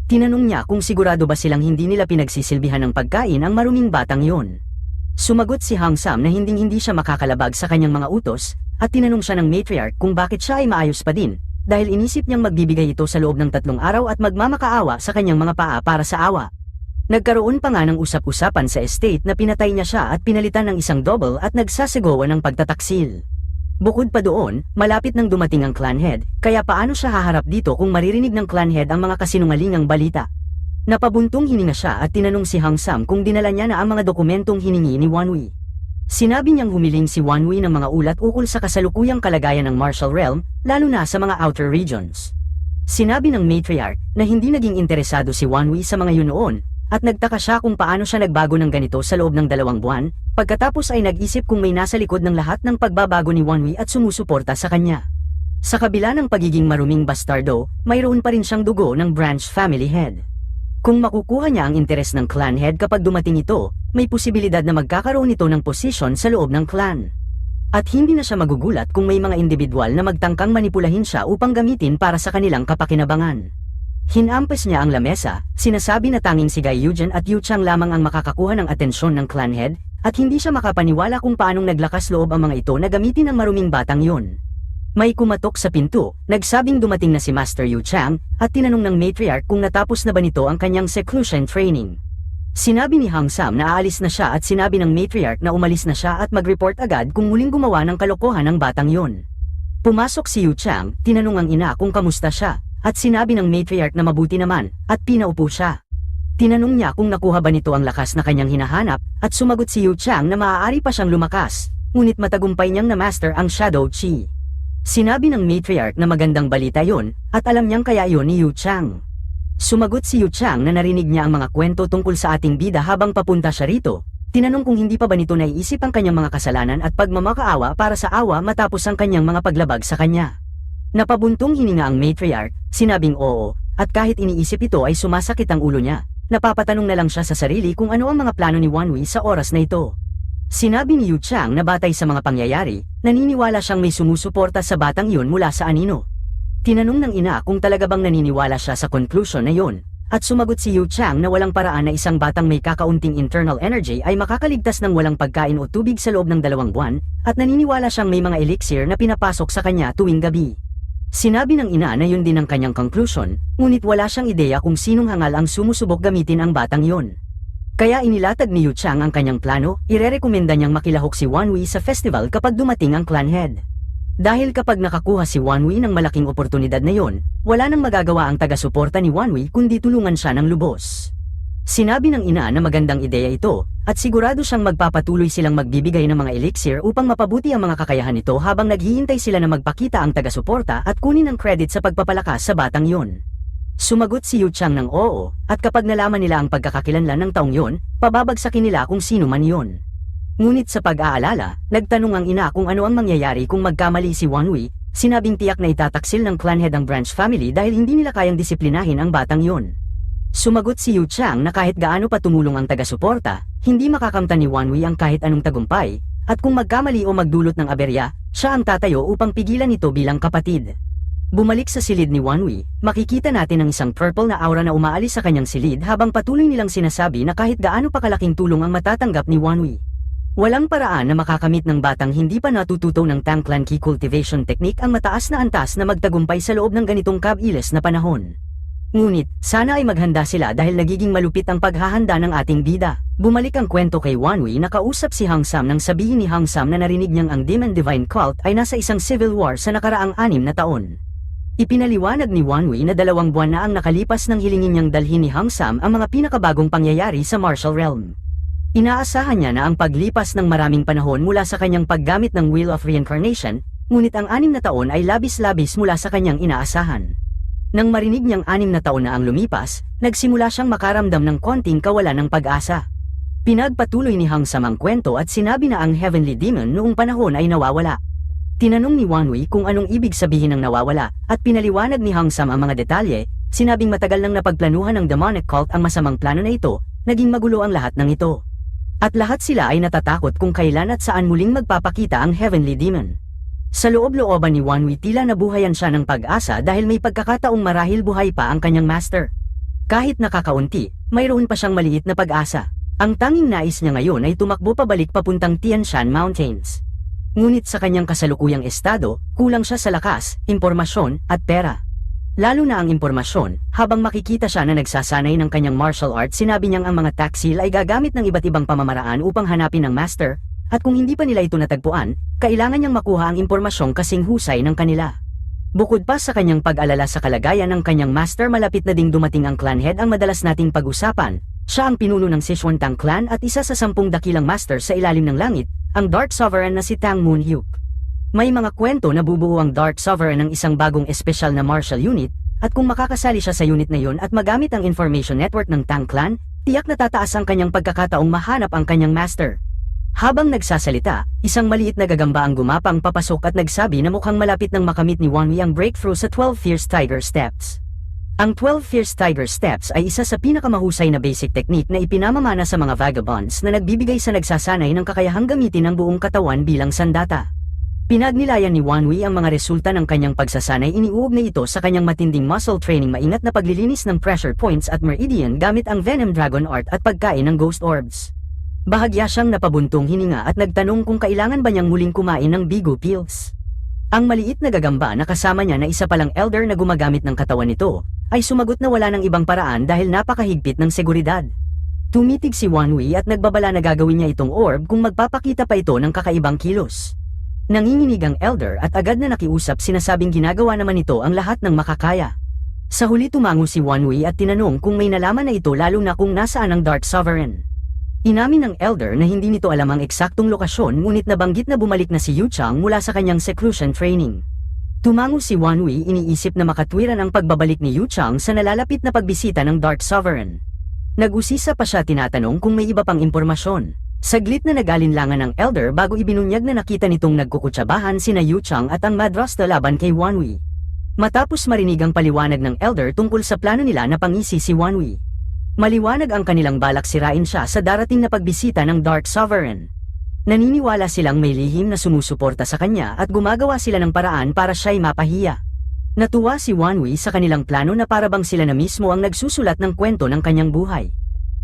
Tinanong niya kung sigurado ba silang hindi nila pinagsisilbihan ng pagkain ang maruming batang yon. Sumagot si Hang Sam na hindi siya makakalabag sa kanyang mga utos, at tinanong siya ng Matriarch kung bakit siya ay maayos pa din, dahil inisip niyang magbibigay ito sa loob ng 3 araw at magmamakaawa sa kanyang mga paa para sa awa. Nagkaroon pa nga ng usap-usapan sa estate na pinatay niya siya at pinalitan ng isang double at nagsasagawa ng pagtataksil. Bukod pa doon, malapit nang dumating ang clan head, kaya paano siya haharap dito kung maririnig ng clan head ang mga kasinungalingang balita? Napabuntong hininga siya at tinanong si Hang Sam kung dinala niya na ang mga dokumentong hiningi ni Wanwi. Sinabi niyang humiling si Wanwi ng mga ulat ukol sa kasalukuyang kalagayan ng Martial Realm, lalo na sa mga outer regions. Sinabi ng Matriarch na hindi naging interesado si Wanwi sa mga yun noon, at nagtaka siya kung paano siya nagbago ng ganito sa loob ng 2 buwan, pagkatapos ay nag-isip kung may nasa likod ng lahat ng pagbabago ni Wanwi at sumusuporta sa kanya. Sa kabila ng pagiging maruming bastardo, mayroon pa rin siyang dugo ng branch family head. Kung makukuha niya ang interes ng clan head kapag dumating ito, may posibilidad na magkakaroon ito ng posisyon sa loob ng clan. At hindi na siya magugulat kung may mga individual na magtangkang manipulahin siya upang gamitin para sa kanilang kapakinabangan. Hinampas niya ang lamesa, sinasabi na tanging si Guy Eugen at Yu Chang lamang ang makakakuha ng atensyon ng clan head, at hindi siya makapaniwala kung paanong naglakas loob ang mga ito na gamitin ang maruming batang yon. May kumatok sa pinto, nagsabing dumating na si Master Yu Chang, at tinanong ng Matriarch kung natapos na ba nito ang kanyang seclusion training. Sinabi ni Hang Sam na aalis na siya at sinabi ng Matriarch na umalis na siya at mag-report agad kung muling gumawa ng kalokohan ng batang yon. Pumasok si Yu Chang, tinanong ang ina kung kamusta siya, at sinabi ng Matriarch na mabuti naman, at pinaupo siya. Tinanong niya kung nakuha ba nito ang lakas na kanyang hinahanap, at sumagot si Yu Chang na maaari pa siyang lumakas, ngunit matagumpay niyang na-master ang Shadow Chi. Sinabi ng Matriarch na magandang balita yon, at alam niyang kaya yon ni Yu Chang. Sumagot si Yu Chang na narinig niya ang mga kwento tungkol sa ating bida habang papunta siya rito. Tinanong kung hindi pa ba nito naiisip ang kanyang mga kasalanan at pagmamakaawa para sa awa matapos ang kanyang mga paglabag sa kanya. Napabuntong hininga ang Matriarch, sinabing oo, at kahit iniisip ito ay sumasakit ang ulo niya. Napapatanong na lang siya sa sarili kung ano ang mga plano ni Wanwi sa oras na ito. Sinabi ni Yu Chang na batay sa mga pangyayari, naniniwala siyang may sumusuporta sa batang iyon mula sa anino. Tinanong ng ina kung talaga bang naniniwala siya sa conclusion na iyon, at sumagot si Yu Chang na walang paraan na isang batang may kakaunting internal energy ay makakaligtas ng walang pagkain o tubig sa loob ng 2 buwan, at naniniwala siyang may mga elixir na pinapasok sa kanya tuwing gabi. Sinabi ng ina na yun din ang kanyang conclusion, ngunit wala siyang ideya kung sinong hangal ang sumusubok gamitin ang batang yon. Kaya inilatag ni Yu Chang ang kanyang plano, irerekomenda niyang makilahok si Wanwi sa festival kapag dumating ang clan head. Dahil kapag nakakuha si Wanwi ng malaking oportunidad na yon, wala nang magagawa ang taga-suporta ni Wanwi kundi tulungan siya ng lubos. Sinabi ng ina na magandang ideya ito, at sigurado siyang magpapatuloy silang magbibigay ng mga elixir upang mapabuti ang mga kakayahan nito habang naghihintay sila na magpakita ang taga-suporta at kunin ang credit sa pagpapalakas sa batang yon. Sumagot si Yu Chang ng oo, at kapag nalaman nila ang pagkakakilanlan ng taong yon, pababagsakin nila kung sino man yon. Ngunit sa pag-aalala, nagtanong ang ina kung ano ang mangyayari kung magkamali si Wanwi, sinabing tiyak na itataksil ng clan head ang branch family dahil hindi nila kayang disiplinahin ang batang yon. Sumagot si Yu Chang na kahit gaano pa tumulong ang taga-suporta, hindi makakamtan ni Wanwi ang kahit anong tagumpay, at kung magkamali o magdulot ng aberya, siya ang tatayo upang pigilan ito bilang kapatid. Bumalik sa silid ni Wanwi, makikita natin ang isang purple na aura na umaalis sa kanyang silid habang patuloy nilang sinasabi na kahit gaano pa kalaking tulong ang matatanggap ni Wanwi. Walang paraan na makakamit ng batang hindi pa natututo ng Tangklan Ki cultivation technique ang mataas na antas na magtagumpay sa loob ng ganitong kabilis na panahon. Ngunit, sana ay maghanda sila dahil nagiging malupit ang paghahanda ng ating bida. Bumalik ang kwento kay Wanwi na kausap si Hang Sam nang sabihin ni Hang Sam na narinig niyang ang Demon Divine Cult ay nasa isang civil war sa nakaraang 6 na taon. Ipinaliwanag ni Wanwi na 2 buwan na ang nakalipas nang hilingin niyang dalhin ni Hang Sam ang mga pinakabagong pangyayari sa Martial Realm. Inaasahan niya na ang paglipas ng maraming panahon mula sa kanyang paggamit ng Wheel of Reincarnation, ngunit ang 6 na taon ay labis-labis mula sa kanyang inaasahan. Nang marinig niyang 6 na taon na ang lumipas, nagsimula siyang makaramdam ng konting kawalan ng pag-asa. Pinagpatuloy ni Hang Sam ang kwento at sinabi na ang Heavenly Demon noong panahon ay nawawala. Tinanong ni Wanwi kung anong ibig sabihin ng nawawala, at pinaliwanag ni Hang Sam ang mga detalye. Sinabing matagal nang napagplanuhan ng demonic cult ang masamang plano na ito, naging magulo ang lahat ng ito. At lahat sila ay natatakot kung kailan at saan muling magpapakita ang Heavenly Demon. Sa loob-looban ni Wanwi tila nabuhayan siya ng pag-asa dahil may pagkakataong marahil buhay pa ang kanyang master. Kahit nakakaunti, mayroon pa siyang maliit na pag-asa. Ang tanging nais niya ngayon ay tumakbo pabalik papuntang Tian Shan Mountains. Ngunit sa kanyang kasalukuyang estado, kulang siya sa lakas, impormasyon, at pera. Lalo na ang impormasyon, habang makikita siya na nagsasanay ng kanyang martial arts, sinabi niyang ang mga taksil ay gagamit ng iba't ibang pamamaraan upang hanapin ang master, at kung hindi pa nila ito natagpuan, kailangan niyang makuha ang impormasyong kasing husay ng kanila. Bukod pa sa kanyang pag-alala sa kalagayan ng kanyang master, malapit na ding dumating ang clan head ang madalas nating pag-usapan. Siya ang pinuno ng Sichuan Tang clan at isa sa 10 dakilang master sa ilalim ng langit, ang Dark Sovereign na si Tang Moonhyuk. May mga kwento na bubuo ang Dark Sovereign ng isang bagong espesyal na martial unit, at kung makakasali siya sa unit na yun at magamit ang information network ng Tang clan, tiyak na tataas ang kanyang pagkakataong mahanap ang kanyang master. Habang nagsasalita, isang maliit na gagamba ang gumapang papasok at nagsabi na mukhang malapit nang makamit ni Wanwi ang breakthrough sa 12 Fierce Tiger Steps. Ang 12 Fierce Tiger Steps ay isa sa pinakamahusay na basic technique na ipinamamana sa mga vagabonds na nagbibigay sa nagsasanay ng kakayahang gamitin ang buong katawan bilang sandata. Pinagnilayan ni Wanwi ang mga resulta ng kanyang pagsasanay, iniuugnay ito sa kanyang matinding muscle training, maingat na paglilinis ng pressure points at meridian gamit ang Venom Dragon Art at pagkain ng Ghost Orbs. Bahagya siyang napabuntong hininga at nagtanong kung kailangan ba niyang muling kumain ng Bigo Pills. Ang maliit na gagamba na kasama niya na isa palang elder na gumagamit ng katawan nito, ay sumagot na wala ng ibang paraan dahil napakahigpit ng seguridad. Tumitig si Wanwi at nagbabala na gagawin niya itong orb kung magpapakita pa ito ng kakaibang kilos. Nanginginig ang elder at agad na nakiusap, sinasabing ginagawa naman ito ang lahat ng makakaya. Sa huli tumango si Wanwi at tinanong kung may nalaman na ito, lalo na kung nasaan ang Dark Sovereign. Inamin ng elder na hindi nito alam ang eksaktong lokasyon, ngunit nabanggit na bumalik na si Yu Chang mula sa kanyang seclusion training. Tumango si Wanwi, iniisip na makatwiran ang pagbabalik ni Yu Chang sa nalalapit na pagbisita ng Dark Sovereign. Nag-usisa pa siya, tinatanong kung may iba pang impormasyon. Saglit na nag-alinlangan ng elder bago ibinunyag na nakita nitong nagkukutsabahan sina Yu Chang at ang madrasta laban kay Wanwi. Matapos marinig ang paliwanag ng elder tungkol sa plano nila, napangisi si Wanwi. Maliwanag ang kanilang balak, sirain siya sa darating na pagbisita ng Dark Sovereign. Naniniwala silang may lihim na sumusuporta sa kanya at gumagawa sila ng paraan para siya'y mapahiya. Natuwa si Wanwi sa kanilang plano na parabang sila na mismo ang nagsusulat ng kwento ng kanyang buhay.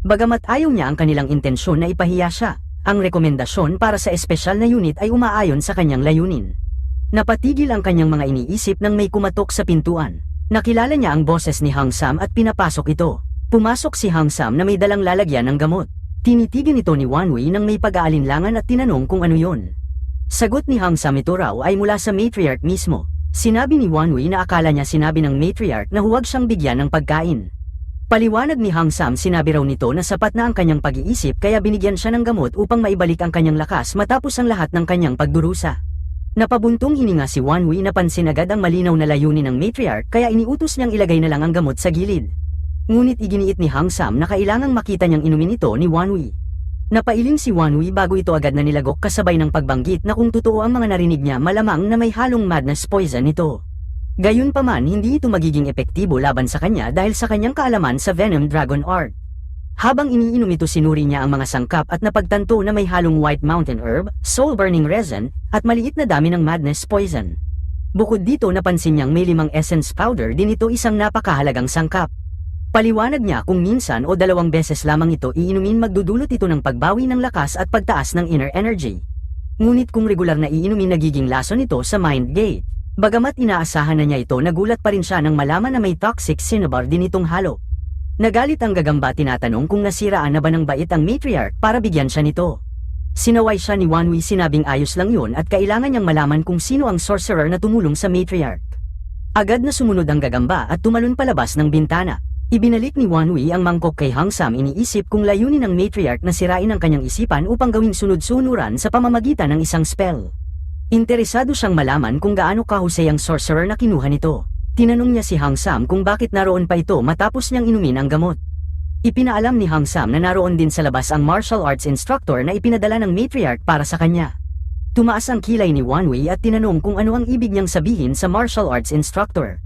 Bagamat ayaw niya ang kanilang intensyon na ipahiya siya, ang rekomendasyon para sa espesyal na unit ay umaayon sa kanyang layunin. Napatigil ang kanyang mga iniisip nang may kumatok sa pintuan. Nakilala niya ang boses ni Hang Sam at pinapasok ito. Pumasok si Hang Sam na may dalang lalagyan ng gamot. Tinitigan ito ni Wanwi nang may pag-aalinlangan at tinanong kung ano yon. Sagot ni Hang Sam, ito raw ay mula sa matriarch mismo. Sinabi ni Wanwi na akala niya sinabi ng matriarch na huwag siyang bigyan ng pagkain. Paliwanag ni Hang Sam, sinabi raw nito na sapat na ang kanyang pag-iisip kaya binigyan siya ng gamot upang maibalik ang kanyang lakas matapos ang lahat ng kanyang pagdurusa. Napabuntong hininga si Wanwi, napansin agad ang malinaw na layunin ng matriarch kaya iniutos niyang ilagay na lang ang gamot sa gilid. Ngunit iginiit ni Hang Sam na kailangang makita niyang inumin ito ni Wanwi. Napailing si Wanwi bago ito agad na nilagok, kasabay ng pagbanggit na kung totoo ang mga narinig niya, malamang na may halong madness poison ito. Gayunpaman, hindi ito magiging epektibo laban sa kanya dahil sa kanyang kaalaman sa Venom Dragon Art. Habang iniinom ito, sinuri niya ang mga sangkap at napagtanto na may halong White Mountain Herb, Soul Burning Resin, at maliit na dami ng madness poison. Bukod dito, napansin niyang may 5 essence powder din ito, isang napakahalagang sangkap. Paliwanag niya kung minsan o 2 beses lamang ito iinumin, magdudulot ito ng pagbawi ng lakas at pagtaas ng inner energy. Ngunit kung regular na iinumin, nagiging lason ito sa mind gate. Bagamat inaasahan na niya ito, nagulat pa rin siya nang malaman na may toxic cinnabar din itong halo. Nagalit ang gagamba, tinatanong kung nasiraan na ba ng bait ang matriarch para bigyan siya nito. Sinaway siya ni Wanwi, sinabing ayos lang yun at kailangan niyang malaman kung sino ang sorcerer na tumulong sa matriarch. Agad na sumunod ang gagamba at tumalon palabas ng bintana. Ibinalik ni Wanwi ang mangkok kay Hang Sam, iniisip kung layunin ng matriarch na sirain ang kanyang isipan upang gawing sunod-sunuran sa pamamagitan ng isang spell. Interesado siyang malaman kung gaano kahusay ang sorcerer na kinuha nito. Tinanong niya si Hang Sam kung bakit naroon pa ito matapos niyang inumin ang gamot. Ipinaalam ni Hang Sam na naroon din sa labas ang martial arts instructor na ipinadala ng matriarch para sa kanya. Tumaas ang kilay ni Wanwei at tinanong kung ano ang ibig niyang sabihin sa martial arts instructor.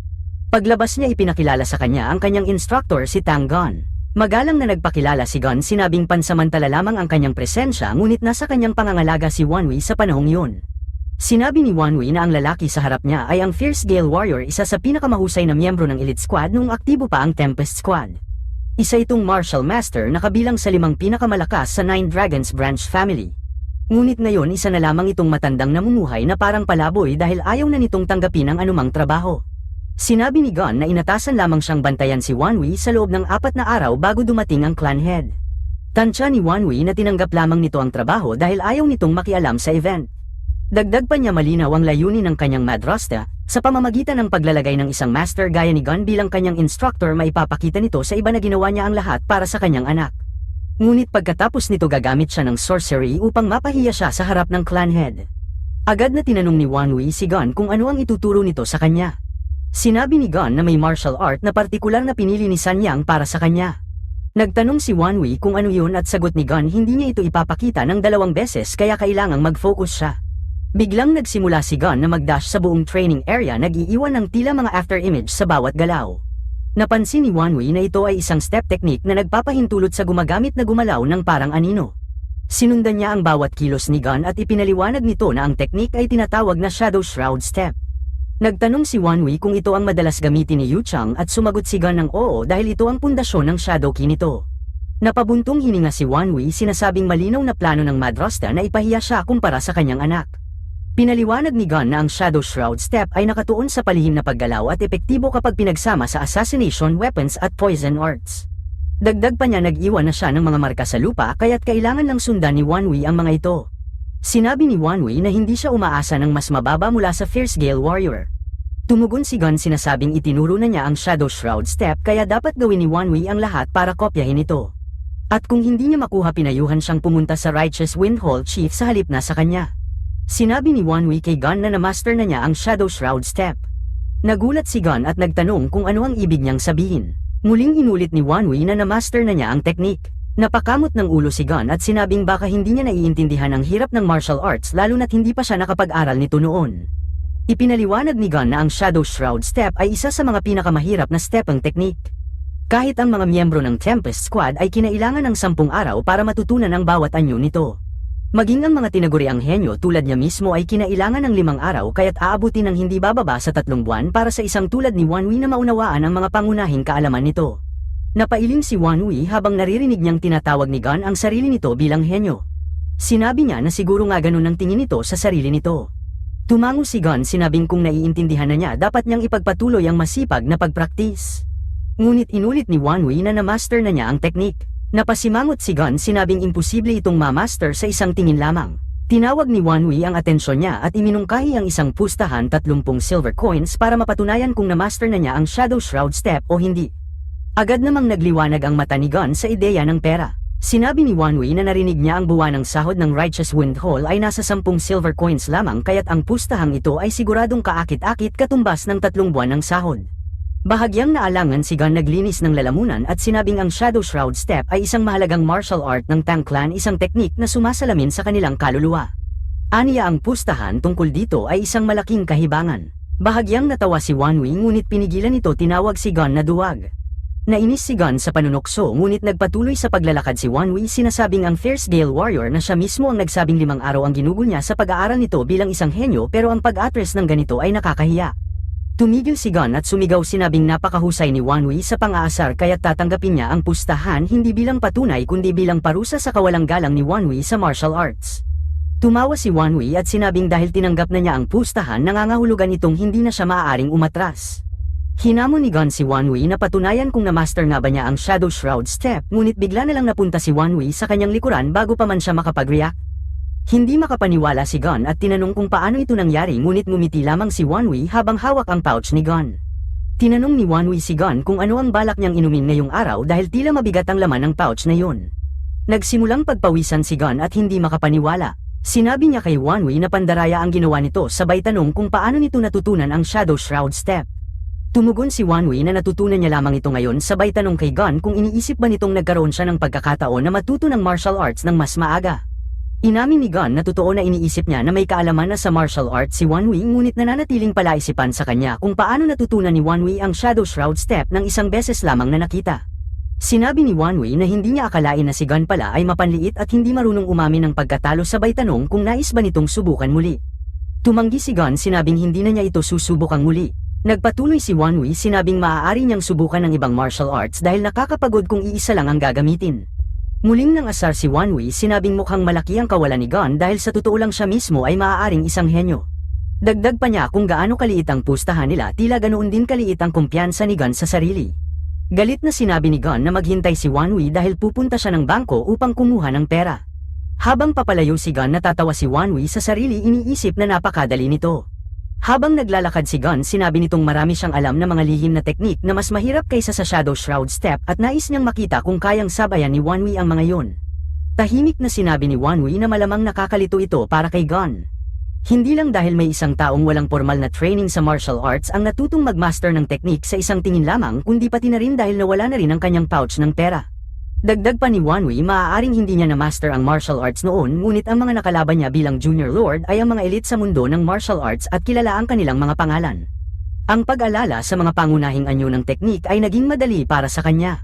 Paglabas niya ipinakilala sa kanya ang kanyang instructor si Tang Gun. Magalang na nagpakilala si Gun, sinabing pansamantala lamang ang kanyang presensya ngunit nasa kanyang pangangalaga si Wanwei sa panahong yun. Sinabi ni Wanwei na ang lalaki sa harap niya ay ang Fierce Gale Warrior, isa sa pinakamahusay na miyembro ng Elite Squad noong aktibo pa ang Tempest Squad. Isa itong martial master na kabilang sa 5 pinakamalakas sa Nine Dragons branch family. Ngunit ngayon isa na lamang itong matandang namumuhay na parang palaboy dahil ayaw na nitong tanggapin ang anumang trabaho. Sinabi ni Gun na inatasan lamang siyang bantayan si Wanwei sa loob ng 4 na araw bago dumating ang clan head. Tansya ni Wanwei na tinanggap lamang nito ang trabaho dahil ayaw nitong makialam sa event. Dagdag pa niya malinaw ang layunin ng kanyang madrasta, sa pamamagitan ng paglalagay ng isang master gaya ni Gun bilang kanyang instructor, maipapakita nito sa iba na ginawa niya ang lahat para sa kanyang anak. Ngunit pagkatapos nito gagamit siya ng sorcery upang mapahiya siya sa harap ng clan head. Agad na tinanong ni Wanwei si Gun kung ano ang ituturo nito sa kanya. Sinabi ni Gun na may martial art na partikular na pinili ni San Yang para sa kanya. Nagtanong si Wanwei kung ano yun at sagot ni Gun hindi niya ito ipapakita ng 2 beses kaya kailangang mag-focus siya. Biglang nagsimula si Gun na mag-dash sa buong training area, nag-iiwan ng tila mga after image sa bawat galaw. Napansin ni Wanwei na ito ay isang step technique na nagpapahintulot sa gumagamit na gumalaw ng parang anino. Sinundan niya ang bawat kilos ni Gun at ipinaliwanag nito na ang technique ay tinatawag na Shadow Shroud Step. Nagtanong si Wanwei kung ito ang madalas gamitin ni Yu Chang at sumagot si Gun ng oo dahil ito ang pundasyon ng Shadow Ki nito. Napabuntong hininga si Wanwei, sinasabing malinaw na plano ng madrasta na ipahiya siya kumpara sa kanyang anak. Pinaliwanag ni Gun na ang Shadow Shroud Step ay nakatuon sa palihim na paggalaw at epektibo kapag pinagsama sa assassination weapons at poison arts. Dagdag pa niya nag-iwan na siya ng mga marka sa lupa kaya't kailangan lang sundan ni Wanwei ang mga ito. Sinabi ni Wanwei na hindi siya umaasa ng mas mababa mula sa Fierce Gale Warrior. Tumugon si Gun, sinasabing itinuro na niya ang Shadow Shroud Step kaya dapat gawin ni Wanwei ang lahat para kopyahin ito. At kung hindi niya makuha, pinayuhan siyang pumunta sa Righteous Wind Hall Chief sa halip na sa kanya. Sinabi ni Wanwei kay Gun na na-master na niya ang Shadow Shroud Step. Nagulat si Gun at nagtanong kung ano ang ibig niyang sabihin. Muling inulit ni Wanwei na na-master na niya ang technique. Napakamot ng ulo si Gun at sinabing baka hindi niya naiintindihan ang hirap ng martial arts lalo na't hindi pa siya nakapag-aral nito noon. Ipinaliwanag ni Gun na ang Shadow Shroud Step ay isa sa mga pinakamahirap na stepang technique. Kahit ang mga miyembro ng Tempest Squad ay kinailangan ng 10 araw para matutunan ang bawat anyo nito. Maging ang mga tinaguriang henyo tulad niya mismo ay kinailangan ng 5 araw kaya't aabutin ng hindi bababa sa 3 buwan para sa isang tulad ni Wanwei na maunawaan ang mga pangunahing kaalaman nito. Napailing si Wanwei habang naririnig niyang tinatawag ni Gun ang sarili nito bilang henyo. Sinabi niya na siguro nga ganun ang tingin nito sa sarili nito. Tumango si Gun, sinabing kung naiintindihan na niya dapat niyang ipagpatuloy ang masipag na pagpraktis. Ngunit inulit ni Wanwei na na-master na niya ang technique. Napasimangot si Gun, sinabing imposible itong ma-master sa isang tingin lamang. Tinawag ni Wanwei ang atensyon niya at iminungkahi ang isang pustahan 30 silver coins para mapatunayan kung na-master na niya ang Shadow Shroud Step o hindi. Agad namang nagliwanag ang mata ni Gun sa ideya ng pera. Sinabi ni Wanwei na narinig niya ang buwanang sahod ng Righteous Wind Hall ay nasa 10 silver coins lamang kaya't ang pustahang ito ay siguradong kaakit-akit katumbas ng 3 buwan ng sahod. Bahagyang naalangan si Gun, naglinis ng lalamunan at sinabing ang Shadow Shroud Step ay isang mahalagang martial art ng Tang Clan, isang teknik na sumasalamin sa kanilang kaluluwa. Aniya ang pustahan tungkol dito ay isang malaking kahibangan. Bahagyang natawa si Wanwei ngunit pinigilan ito, tinawag si Gun na duwag. Nainis si Gun sa panunokso ngunit nagpatuloy sa paglalakad si Wanwei, sinasabing ang Fierce Gale Warrior na siya mismo ang nagsabing 5 araw ang ginugol niya sa pag-aaral nito bilang isang henyo, pero ang pag-atres ng ganito ay nakakahiya. Tumigil si Gun at sumigaw, sinabing napakahusay ni Wanwei sa pang-aasar kaya't tatanggapin niya ang pustahan hindi bilang patunay kundi bilang parusa sa kawalang galang ni Wanwei sa martial arts. Tumawa si Wanwei at sinabing dahil tinanggap na niya ang pustahan, nangangahulugan itong hindi na siya maaaring umatras. Hinamon ni Gun si Wanwei na patunayan kung na-master nga ba niya ang Shadow Shroud Step, ngunit bigla na lang napunta si Wanwei sa kanyang likuran bago pa man siya makapag-react. Hindi makapaniwala si Gun at tinanong kung paano ito nangyari, ngunit ngumiti lamang si Wanwei habang hawak ang pouch ni Gun. Tinanong ni Wanwei si Gun kung ano ang balak niyang inumin ngayong araw dahil tila mabigat ang laman ng pouch na yun. Nagsimulang pagpawisan si Gun at hindi makapaniwala. Sinabi niya kay Wanwei na pandaraya ang ginawa nito, sabay tanong kung paano nito natutunan ang Shadow Shroud Step. Tumugon si Wanwi na natutunan niya lamang ito ngayon sabay tanong kay Gon kung iniisip ba nitong nagkaroon siya ng pagkakataon na matuto ng martial arts ng mas maaga. Inamin ni Gon na totoo na iniisip niya na may kaalaman na sa martial arts si Wanwi ngunit nananatiling palaisipan sa kanya kung paano natutunan ni Wanwi ang Shadow Shroud Step ng isang beses lamang na nakita. Sinabi ni Wanwi na hindi niya akalain na si Gon pala ay mapanliit at hindi marunong umamin ng pagkatalo sabay tanong kung nais ba nitong subukan muli. Tumanggi si Gon sinabing hindi na niya ito susubukang muli. Nagpatuloy si Wanwi sinabing maaari niyang subukan ng ibang martial arts dahil nakakapagod kung iisa lang ang gagamitin. Muling nang asar si Wanwi sinabing mukhang malaki ang kawalan ni Gon dahil sa totoo lang siya mismo ay maaaring isang henyo. Dagdag pa niya kung gaano kaliit ang pustahan nila tila ganoon din kaliit ang kumpiyansa ni Gon sa sarili. Galit na sinabi ni Gon na maghintay si Wanwi dahil pupunta siya ng bangko upang kumuha ng pera. Habang papalayo si Gon natatawa si Wanwi sa sarili iniisip na napakadali nito. Habang naglalakad si Gon sinabi nitong marami siyang alam na mga lihim na teknik na mas mahirap kaysa sa Shadow Shroud Step at nais niyang makita kung kayang sabayan ni Wanwi ang mga yon. Tahimik na sinabi ni Wanwi na malamang nakakalito ito para kay Gon. Hindi lang dahil may isang taong walang formal na training sa martial arts ang natutong magmaster ng teknik sa isang tingin lamang kundi pati na rin dahil nawala na rin ang kanyang pouch ng pera. Dagdag pa ni Wanwi maaaring hindi niya na-master ang martial arts noon ngunit ang mga nakalaban niya bilang junior lord ay ang mga elite sa mundo ng martial arts at kilala ang kanilang mga pangalan. Ang pag-alala sa mga pangunahing anyo ng teknik ay naging madali para sa kanya.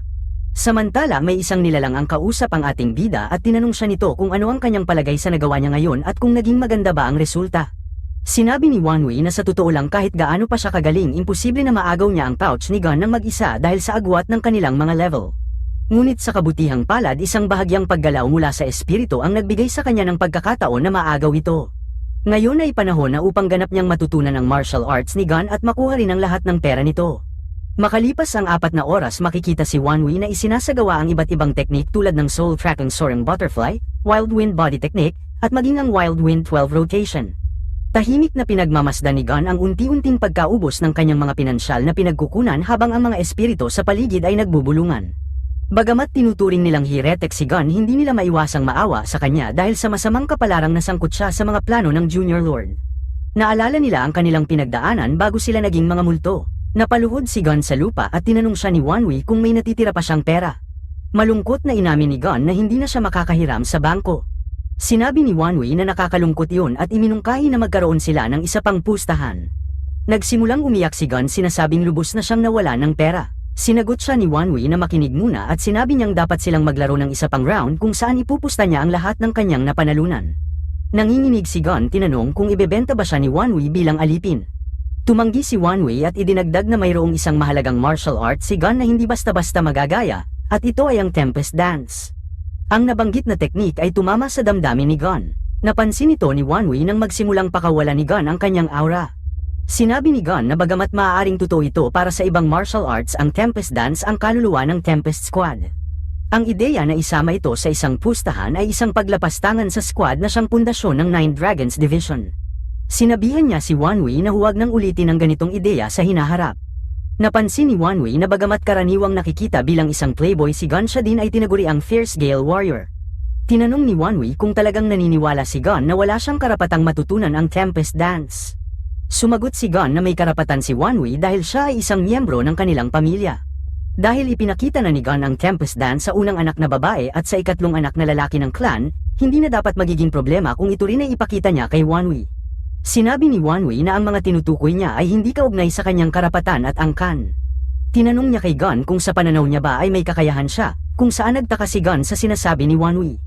Samantala may isang nilalang ang kausap ang ating bida at tinanong siya nito kung ano ang kanyang palagay sa nagawa niya ngayon at kung naging maganda ba ang resulta. Sinabi ni Wanwi na sa totoo lang kahit gaano pa siya kagaling imposible na maagaw niya ang pouch ni Gon ng mag-isa dahil sa agwat ng kanilang mga level. Ngunit sa kabutihang palad isang bahagyang paggalaw mula sa espiritu ang nagbigay sa kanya ng pagkakataon na maagaw ito. Ngayon ay panahon na upang ganap niyang matutunan ang martial arts ni Gon at makuha rin ang lahat ng pera nito. Makalipas ang 4 na oras makikita si Wanwi na isinasagawa ang iba't ibang teknik tulad ng Soul Tracking Soaring Butterfly, Wild Wind Body Technique, at maging ang Wild Wind 12 Rotation. Tahimik na pinagmamasdan ni Gon ang unti-unting pagkaubos ng kanyang mga pinansyal na pinagkukunan habang ang mga espiritu sa paligid ay nagbubulungan. Bagamat tinuturing nilang heretic si Gon hindi nila maiwasang maawa sa kanya dahil sa masamang kapalarang nasangkot siya sa mga plano ng Junior Lord. Naalala nila ang kanilang pinagdaanan bago sila naging mga multo. Napaluhod si Gon sa lupa at tinanong siya ni Wanwi kung may natitira pa siyang pera. Malungkot na inamin ni Gon na hindi na siya makakahiram sa bangko. Sinabi ni Wanwi na nakakalungkot iyon at iminungkahi na magkaroon sila ng isa pang pustahan. Nagsimulang umiyak si Gon sinasabing lubos na siyang nawala ng pera. Sinagot siya ni Wanwi na makinig muna at sinabi niyang dapat silang maglaro ng isa pang round kung saan ipupusta niya ang lahat ng kanyang napanalunan. Nanginginig si Gon tinanong kung ibebenta ba siya ni Wanwi bilang alipin. Tumanggi si Wanwi at idinagdag na mayroong isang mahalagang martial art si Gon na hindi basta-basta magagaya, at ito ay ang Tempest Dance. Ang nabanggit na teknik ay tumama sa damdamin ni Gon. Napansin ito ni Wanwi nang magsimulang pakawala ni Gon ang kanyang aura. Sinabi ni Gon na bagamat maaaring totoo ito para sa ibang martial arts ang Tempest Dance ang kaluluwa ng Tempest Squad. Ang ideya na isama ito sa isang pustahan ay isang paglapastangan sa squad na siyang pundasyon ng Nine Dragons Division. Sinabihan niya si Wanwi na huwag nang ulitin ang ganitong ideya sa hinaharap. Napansin ni Wanwi na bagamat karaniwang nakikita bilang isang playboy si Gon siya din ay tinaguri ang Fierce Gale Warrior. Tinanong ni Wanwi kung talagang naniniwala si Gon na wala siyang karapatang matutunan ang Tempest Dance. Sumagot si Gon na may karapatan si Wanwi dahil siya ay isang miyembro ng kanilang pamilya. Dahil ipinakita na ni Gon ang Tempest Dance sa unang anak na babae at sa ikatlong anak na lalaki ng clan, hindi na dapat magiging problema kung ito rin ay ipakita niya kay Wanwi. Sinabi ni Wanwi na ang mga tinutukoy niya ay hindi kaugnay sa kanyang karapatan at angkan. Tinanong niya kay Gon kung sa pananaw niya ba ay may kakayahan siya, kung saan nagtaka si Gon sa sinasabi ni Wanwi.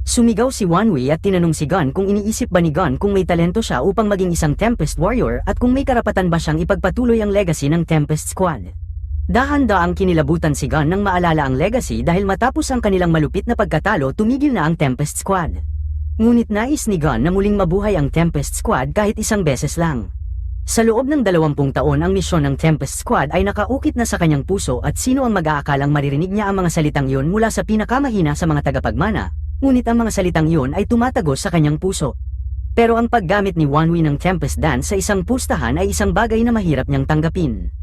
Sumigaw si Wanwi at tinanong si Gon kung iniisip ba ni Gon kung may talento siya upang maging isang Tempest Warrior at kung may karapatan ba siyang ipagpatuloy ang legacy ng Tempest Squad. Dahan-daang kinilabutan si Gon nang maalala ang legacy dahil matapos ang kanilang malupit na pagkatalo tumigil na ang Tempest Squad. Ngunit nais ni Gon na muling mabuhay ang Tempest Squad kahit isang beses lang. Sa loob ng 20 taon ang misyon ng Tempest Squad ay nakaukit na sa kanyang puso at sino ang mag-aakalang maririnig niya ang mga salitang iyon mula sa pinakamahina sa mga tagapagmana, ngunit ang mga salitang iyon ay tumatagos sa kanyang puso. Pero ang paggamit ni Wanwi ng Tempest Dance sa isang pustahan ay isang bagay na mahirap niyang tanggapin.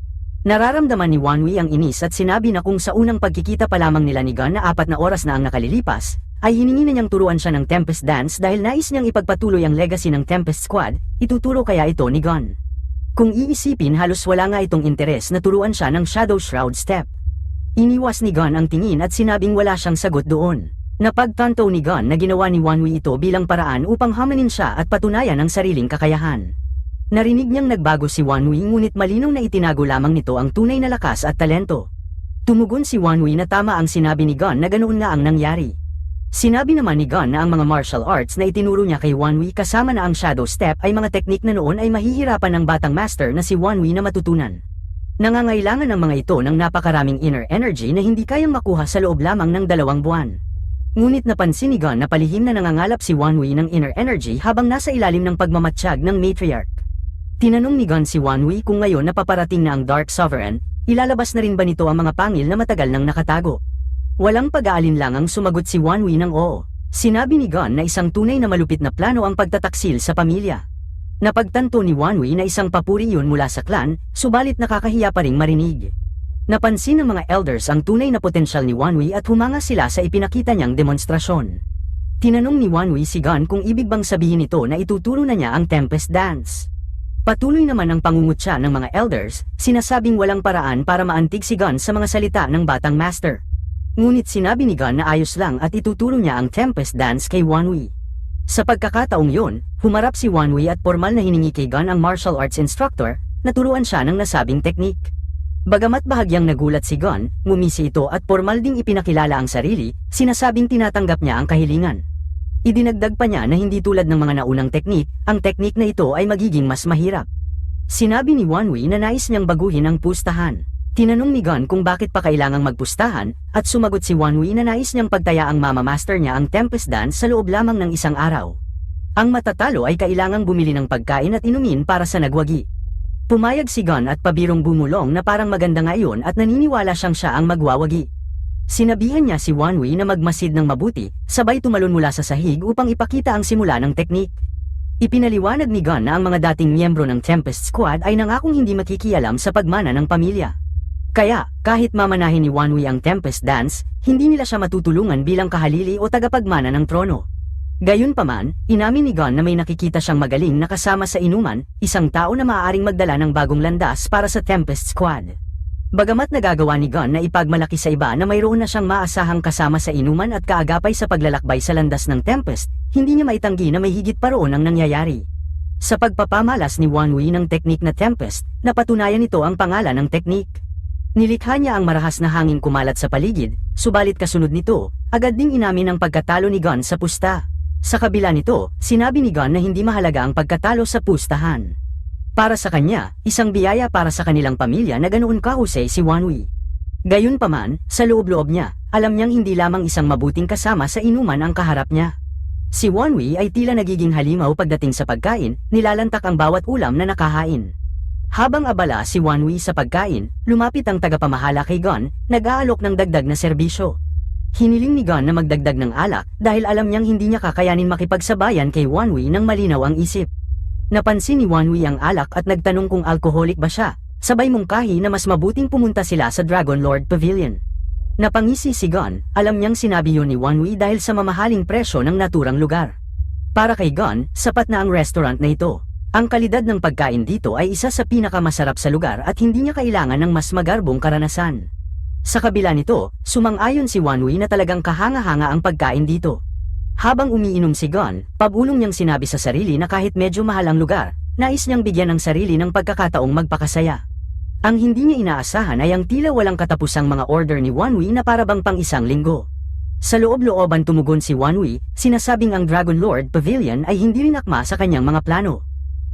Nararamdaman ni Wanwi ang inis at sinabi na kung sa unang pagkikita pa lamang nila ni Gon na 4 na oras na ang nakalilipas, ay hiningi na niyang turuan siya ng Tempest Dance dahil nais niyang ipagpatuloy ang legacy ng Tempest Squad, ituturo kaya ito ni Gon. Kung iisipin halos wala nga itong interes na turuan siya ng Shadow Shroud Step. Iniwas ni Gon ang tingin at sinabing wala siyang sagot doon. Napagtanto ni Gon na ginawa ni Wanwi ito bilang paraan upang hamanin siya at patunayan ang sariling kakayahan. Narinig niyang nagbago si Wanwi ngunit malinaw na itinago lamang nito ang tunay na lakas at talento. Tumugon si Wanwi na tama ang sinabi ni Gon na ganoon nga ang nangyari. Sinabi naman ni Gon na ang mga martial arts na itinuro niya kay Wanwi kasama na ang Shadow Step ay mga teknik na noon ay mahihirapan ng batang master na si Wanwi na matutunan. Nangangailangan ng mga ito ng napakaraming inner energy na hindi kayang makuha sa loob lamang ng 2 buwan. Ngunit napansin ni Gon na palihim na nangangalap si Wanwi ng inner energy habang nasa ilalim ng pagmamatsyag ng matriarch. Tinanong ni Gon si Wanwi kung ngayon napaparating na ang Dark Sovereign, ilalabas na rin ba nito ang mga pangil na matagal nang nakatago? Walang pag-aalinlangang sumagot si Wanwi ng oo. Sinabi ni Gon na isang tunay na malupit na plano ang pagtataksil sa pamilya. Napagtanto ni Wanwi na isang papuri yun mula sa clan, subalit nakakahiya pa ring marinig. Napansin ng mga elders ang tunay na potensyal ni Wanwi at humanga sila sa ipinakita niyang demonstrasyon. Tinanong ni Wanwi si Gon kung ibig bang sabihin nito na ituturo na niya ang Tempest Dance. Patuloy naman ang pangungutya ng mga elders, sinasabing walang paraan para maantig si Gon sa mga salita ng batang master. Ngunit sinabi ni Gon na ayos lang at ituturo niya ang Tempest Dance kay Wanwi. Sa pagkakataong yun, humarap si Wanwi at formal na hiningi kay Gon ang martial arts instructor, naturuan siya ng nasabing teknik. Bagamat bahagyang nagulat si Gon, ngumisi ito at formal ding ipinakilala ang sarili, sinasabing tinatanggap niya ang kahilingan. Idinagdag pa niya na hindi tulad ng mga naunang teknik, ang teknik na ito ay magiging mas mahirap. Sinabi ni Wanwi na nais niyang baguhin ang pustahan. Tinanong ni Gon kung bakit pa kailangang magpustahan, at sumagot si Wanwi na nais niyang pagtaya ang mama master niya ang Tempest Dance sa loob lamang ng 1 araw. Ang matatalo ay kailangang bumili ng pagkain at inumin para sa nagwagi. Pumayag si Gon at pabirong bumulong na parang maganda nga iyon at naniniwala siyang siya ang magwawagi. Sinabihan niya si Wanwi na magmasid ng mabuti, sabay tumalon mula sa sahig upang ipakita ang simula ng teknik. Ipinaliwanag ni Gon na ang mga dating miyembro ng Tempest Squad ay nangakong hindi makikialam sa pagmana ng pamilya. Kaya, kahit mamanahin ni Wanwi ang Tempest Dance, hindi nila siya matutulungan bilang kahalili o tagapagmana ng trono. Gayunpaman, inamin ni Gon na may nakikita siyang magaling na kasama sa inuman, isang tao na maaaring magdala ng bagong landas para sa Tempest Squad. Bagamat nagagawa ni Gon na ipagmalaki sa iba na mayroon na siyang maasahang kasama sa inuman at kaagapay sa paglalakbay sa landas ng Tempest, hindi niya maitanggi na may higit pa roon ang nangyayari. Sa pagpapamalas ni Wanwi ng teknik na Tempest, napatunayan nito ang pangalan ng teknik. Nilikha niya ang marahas na hangin kumalat sa paligid, subalit kasunod nito, agad ding inamin ang pagkatalo ni Gon sa pusta. Sa kabila nito, sinabi ni Gon na hindi mahalaga ang pagkatalo sa pustahan. Para sa kanya, isang biyaya para sa kanilang pamilya na ganoon kahusay si Wanwi. Gayunpaman, sa loob-loob niya, alam niyang hindi lamang isang mabuting kasama sa inuman ang kaharap niya. Si Wanwi ay tila nagiging halimaw pagdating sa pagkain, nilalantak ang bawat ulam na nakahain. Habang abala si Wanwi sa pagkain, lumapit ang tagapamahala kay Gon, nag-aalok ng dagdag na serbisyo. Hiniling ni Gon na magdagdag ng alak dahil alam niyang hindi niya kakayanin makipagsabayan kay Wanwi nang malinaw ang isip. Napansin ni Wanwi ang alak at nagtanong kung alkoholik ba siya, sabay mungkahi na mas mabuting pumunta sila sa Dragon Lord Pavilion. Napangisi si Gon, alam niyang sinabi yun ni Wanwi dahil sa mamahaling presyo ng naturang lugar. Para kay Gon, sapat na ang restaurant na ito. Ang kalidad ng pagkain dito ay isa sa pinakamasarap sa lugar at hindi niya kailangan ng mas magarbong karanasan. Sa kabila nito, sumang-ayon si Wanwi na talagang kahanga-hanga ang pagkain dito. Habang umiinom si Gon, pabulong niyang sinabi sa sarili na kahit medyo mahal ang lugar, nais niyang bigyan ang sarili ng pagkakataong magpakasaya. Ang hindi niya inaasahan ay ang tila walang katapusang mga order ni Wanwi na parabang pang 1 linggo. Sa loob-looban tumugon si Wanwi, sinasabing ang Dragon Lord Pavilion ay hindi rin akma sa kanyang mga plano.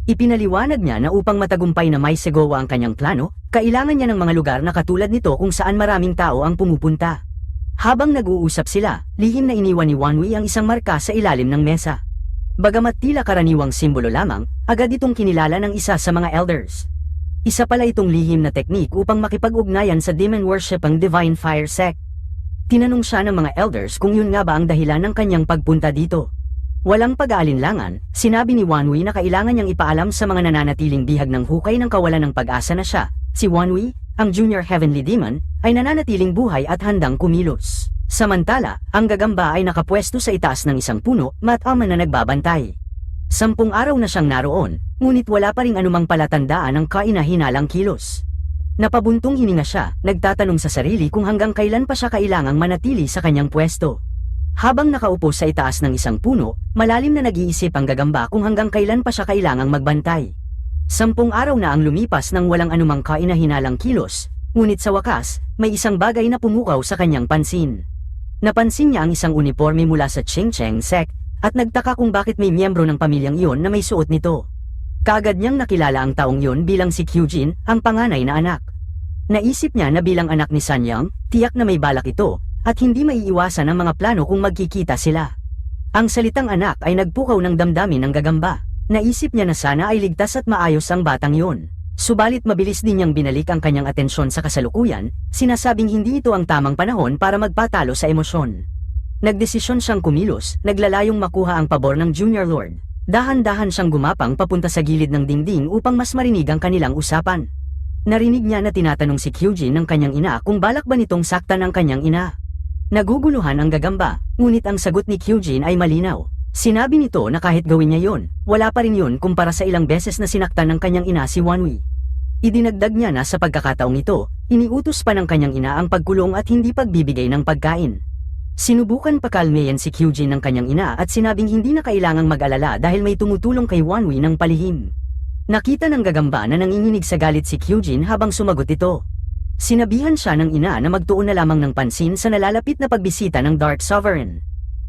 Ipinaliwanag niya na upang matagumpay na may segowa ang kanyang plano, kailangan niya ng mga lugar na katulad nito kung saan maraming tao ang pumupunta. Habang nag-uusap sila, lihim na iniwan ni Wanwi ang isang marka sa ilalim ng mesa. Bagamat tila karaniwang simbolo lamang, agad itong kinilala ng isa sa mga elders. Isa pala itong lihim na teknik upang makipag-ugnayan sa demon worship ang Divine Fire Sect. Tinanong siya ng mga elders kung yun nga ba ang dahilan ng kanyang pagpunta dito. Walang pag-aalinlangan, sinabi ni Wanwi na kailangan niyang ipaalam sa mga nananatiling bihag ng hukay ng kawalan ng pag-asa na siya, si Wanwi, ang Junior Heavenly Demon, ay nananatiling buhay at handang kumilos. Samantala, ang gagamba ay nakapwesto sa itaas ng isang puno, mat-ama na nagbabantay. 10 araw na siyang naroon, ngunit wala pa ring anumang palatandaan ng kaina-hinalang kilos. Napabuntong hininga siya, nagtatanong sa sarili kung hanggang kailan pa siya kailangang manatili sa kanyang pwesto. Habang nakaupo sa itaas ng isang puno, malalim na nag-iisip ang gagamba kung hanggang kailan pa siya kailangang magbantay. 10 araw na ang lumipas nang walang anumang kaina-hinalang kilos, ngunit sa wakas, may isang bagay na pumukaw sa kanyang pansin. Napansin niya ang isang uniforme mula sa Ching Cheng sect, at nagtaka kung bakit may miyembro ng pamilyang iyon na may suot nito. Kaagad niyang nakilala ang taong iyon bilang si Kyujin, ang panganay na anak. Naisip niya na bilang anak ni Sanyang, tiyak na may balak ito, at hindi maiiwasan ang mga plano kung magkikita sila. Ang salitang anak ay nagpukaw ng damdamin ng gagamba. Naisip niya na sana ay ligtas at maayos ang batang iyon. Subalit mabilis din niyang binalik ang kanyang atensyon sa kasalukuyan, sinasabing hindi ito ang tamang panahon para magpatalo sa emosyon. Nagdesisyon siyang kumilos, naglalayong makuha ang pabor ng Junior Lord. Dahan-dahan siyang gumapang papunta sa gilid ng dingding upang mas marinig ang kanilang usapan. Narinig niya na tinatanong si Kyujin ng kanyang ina kung balak ba nitong saktan ang kanyang ina. Naguguluhan ang gagamba, ngunit ang sagot ni Kyujin ay malinaw. Sinabi nito na kahit gawin niya yon, wala pa rin yun kumpara sa ilang beses na sinaktan ng kanyang ina si Wanwi. Idinagdag niya na sa pagkakataong ito, iniutos pa ng kanyang ina ang pagkulong at hindi pagbibigay ng pagkain. Sinubukan pakalmayan si Kyujin ng kanyang ina at sinabing hindi na kailangang mag-alala dahil may tumutulong kay Wanwi ng palihim. Nakita ng gagamba na nanginginig sa galit si Kyujin habang sumagot ito. Sinabihan siya ng ina na magtuon na lamang ng pansin sa nalalapit na pagbisita ng Dark Sovereign.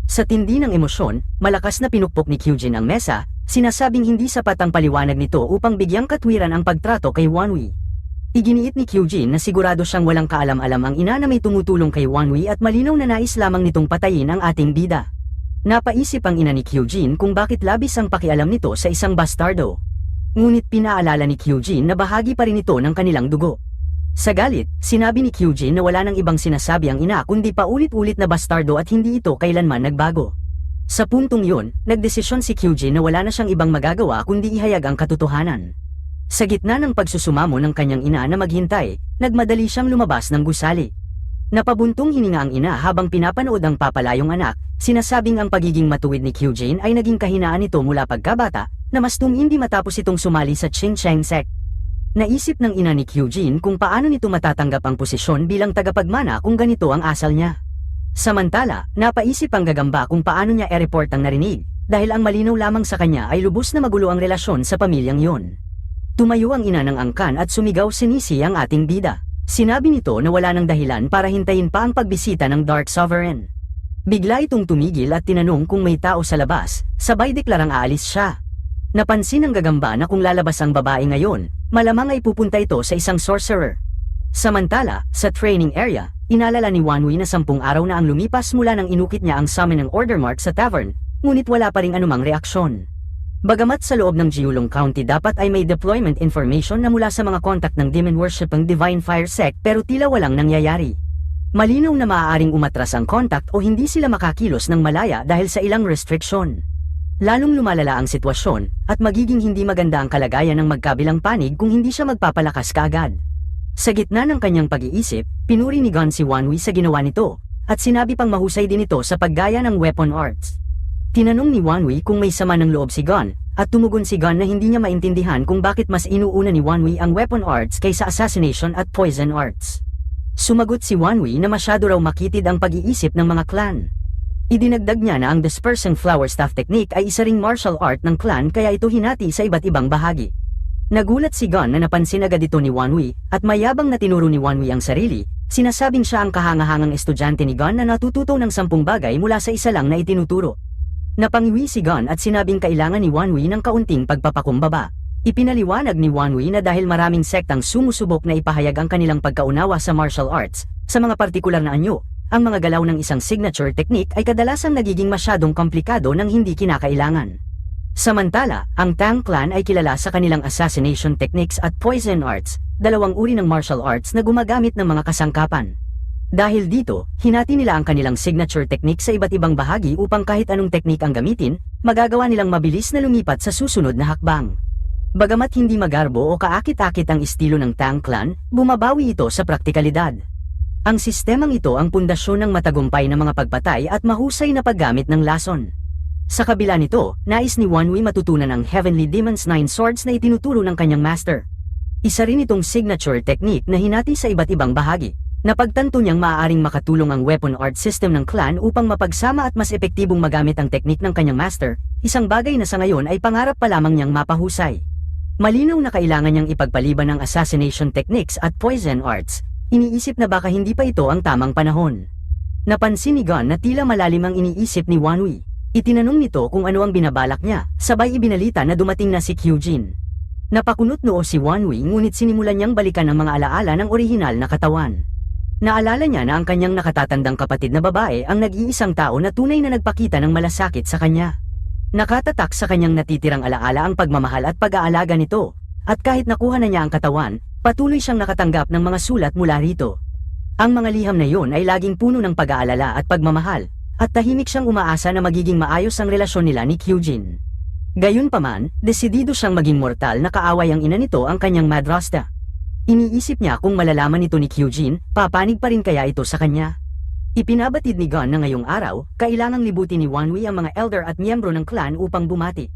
Sa tindi ng emosyon, malakas na pinukpok ni Kyujin ang mesa, sinasabing hindi sapat ang paliwanag nito upang bigyang katwiran ang pagtrato kay Wanwi. Iginiit ni Kyujin na sigurado siyang walang kaalam-alam ang ina na may tumutulong kay Wanwi at malinaw na nais lamang nitong patayin ang ating bida. Napaisip ang ina ni Kyujin kung bakit labis ang pakialam nito sa isang bastardo. Ngunit pinaalala ni Kyujin na bahagi pa rin ito ng kanilang dugo. Sa galit, sinabi ni Kyujin na wala nang ibang sinasabi ang ina kundi paulit-ulit na bastardo at hindi ito kailanman nagbago. Sa puntong yun, nagdesisyon si Kyujin na wala na siyang ibang magagawa kundi ihayag ang katotohanan. Sa gitna ng pagsusumamo ng kanyang ina na maghintay, nagmadali siyang lumabas ng gusali. Napabuntong hininga ang ina habang pinapanood ang papalayong anak, sinasabing ang pagiging matuwid ni Kyujin ay naging kahinaan nito mula pagkabata, na mas tumindi matapos itong sumali sa Ching Cheng sect. Naisip ng ina ni Kyujin kung paano nito matatanggap ang posisyon bilang tagapagmana kung ganito ang asal niya. Samantala, napaisip ang gagamba kung paano niya i-report ang narinig, dahil ang malinaw lamang sa kanya ay lubos na magulo ang relasyon sa pamilyang yon. Tumayo ang ina ng angkan at sumigaw sinisi ang ating bida. Sinabi nito na wala nang dahilan para hintayin pa ang pagbisita ng Dark Sovereign. Bigla itong tumigil at tinanong kung may tao sa labas, sabay deklarang aalis siya. Napansin ng gagamba na kung lalabas ang babae ngayon, malamang ay pupunta ito sa isang sorcerer. Samantala, sa training area, inalala ni Wanwi na 10 araw na ang lumipas mula nang inukit niya ang summoning order mark sa tavern, ngunit wala pa ring anumang reaksyon. Bagamat sa loob ng Jiulong County dapat ay may deployment information na mula sa mga kontak ng demon worship ng Divine Fire Sect pero tila walang nangyayari. Malinaw na maaaring umatras ang kontak o hindi sila makakilos ng malaya dahil sa ilang restriction. Lalong lumalala ang sitwasyon at magiging hindi maganda ang kalagayan ng magkabilang panig kung hindi siya magpapalakas kaagad. Sa gitna ng kanyang pag-iisip, pinuri ni Gon si Wanwi sa ginawa nito at sinabi pang mahusay din ito sa paggaya ng weapon arts. Tinanong ni Wanwi kung may sama ng loob si Gon, at tumugon si Gon na hindi niya maintindihan kung bakit mas inuuna ni Wanwi ang weapon arts kaysa assassination at poison arts. Sumagot si Wanwi na masyado raw makitid ang pag-iisip ng mga clan. Idinagdag niya na ang dispersing flower staff technique ay isa ring martial art ng clan kaya ito hinati sa iba't ibang bahagi. Nagulat si Gon na napansin agad ito ni Wanwi at mayabang na tinuro ni Wanwi ang sarili, sinasabing siya ang kahangahangang estudyante ni Gon na natututo ng 10 bagay mula sa isa lang na itinuturo. Napangiwi si Gon at sinabing kailangan ni Wanwi ng kaunting pagpapakumbaba. Ipinaliwanag ni Wanwi na dahil maraming sektang sumusubok na ipahayag ang kanilang pagkaunawa sa martial arts, sa mga partikular na anyo, ang mga galaw ng isang signature technique ay kadalasang nagiging masyadong komplikado nang hindi kinakailangan. Samantala, ang Tang clan ay kilala sa kanilang assassination techniques at poison arts, dalawang uri ng martial arts na gumagamit ng mga kasangkapan. Dahil dito, hinati nila ang kanilang signature technique sa iba't ibang bahagi upang kahit anong teknik ang gamitin, magagawa nilang mabilis na lumipat sa susunod na hakbang. Bagamat hindi magarbo o kaakit-akit ang estilo ng Tang clan, bumabawi ito sa praktikalidad. Ang sistemang ito ang pundasyon ng matagumpay na mga pagpatay at mahusay na paggamit ng lason. Sa kabila nito, nais ni Wanwi matutunan ang Heavenly Demon's 9 Swords na itinuturo ng kanyang master. Isa rin itong signature technique na hinati sa iba't ibang bahagi. Napagtanto niyang maaaring makatulong ang weapon art system ng clan upang mapagsama at mas epektibong magamit ang teknik ng kanyang master, isang bagay na sa ngayon ay pangarap pa lamang niyang mapahusay. Malinaw na kailangan niyang ipagpaliban ang assassination techniques at poison arts. Iniisip na baka hindi pa ito ang tamang panahon. Napansin ni Gon na tila malalim ang iniisip ni Wanwi. Itinanong nito kung ano ang binabalak niya, sabay ibinalita na dumating na si Kyujin. Napakunot noo si Wanwi ngunit sinimulan niyang balikan ang mga alaala ng orihinal na katawan. Naalala niya na ang kanyang nakatatandang kapatid na babae ang nag-iisang tao na tunay na nagpakita ng malasakit sa kanya. Nakatatak sa kanyang natitirang alaala ang pagmamahal at pag-aalaga nito, at kahit nakuha na niya ang katawan, patuloy siyang nakatanggap ng mga sulat mula rito. Ang mga liham na iyon ay laging puno ng pag-aalala at pagmamahal, at tahimik siyang umaasa na magiging maayos ang relasyon nila ni Kyujin. Gayunpaman, desidido siyang maging mortal na kaaway ang ina nito ang kanyang madrasta. Iniisip niya kung malalaman ito ni Kyujin, papanig pa rin kaya ito sa kanya. Ipinabatid ni Gon na ngayong araw, kailangang libutin ni Wanwi ang mga elder at miyembro ng clan upang bumati.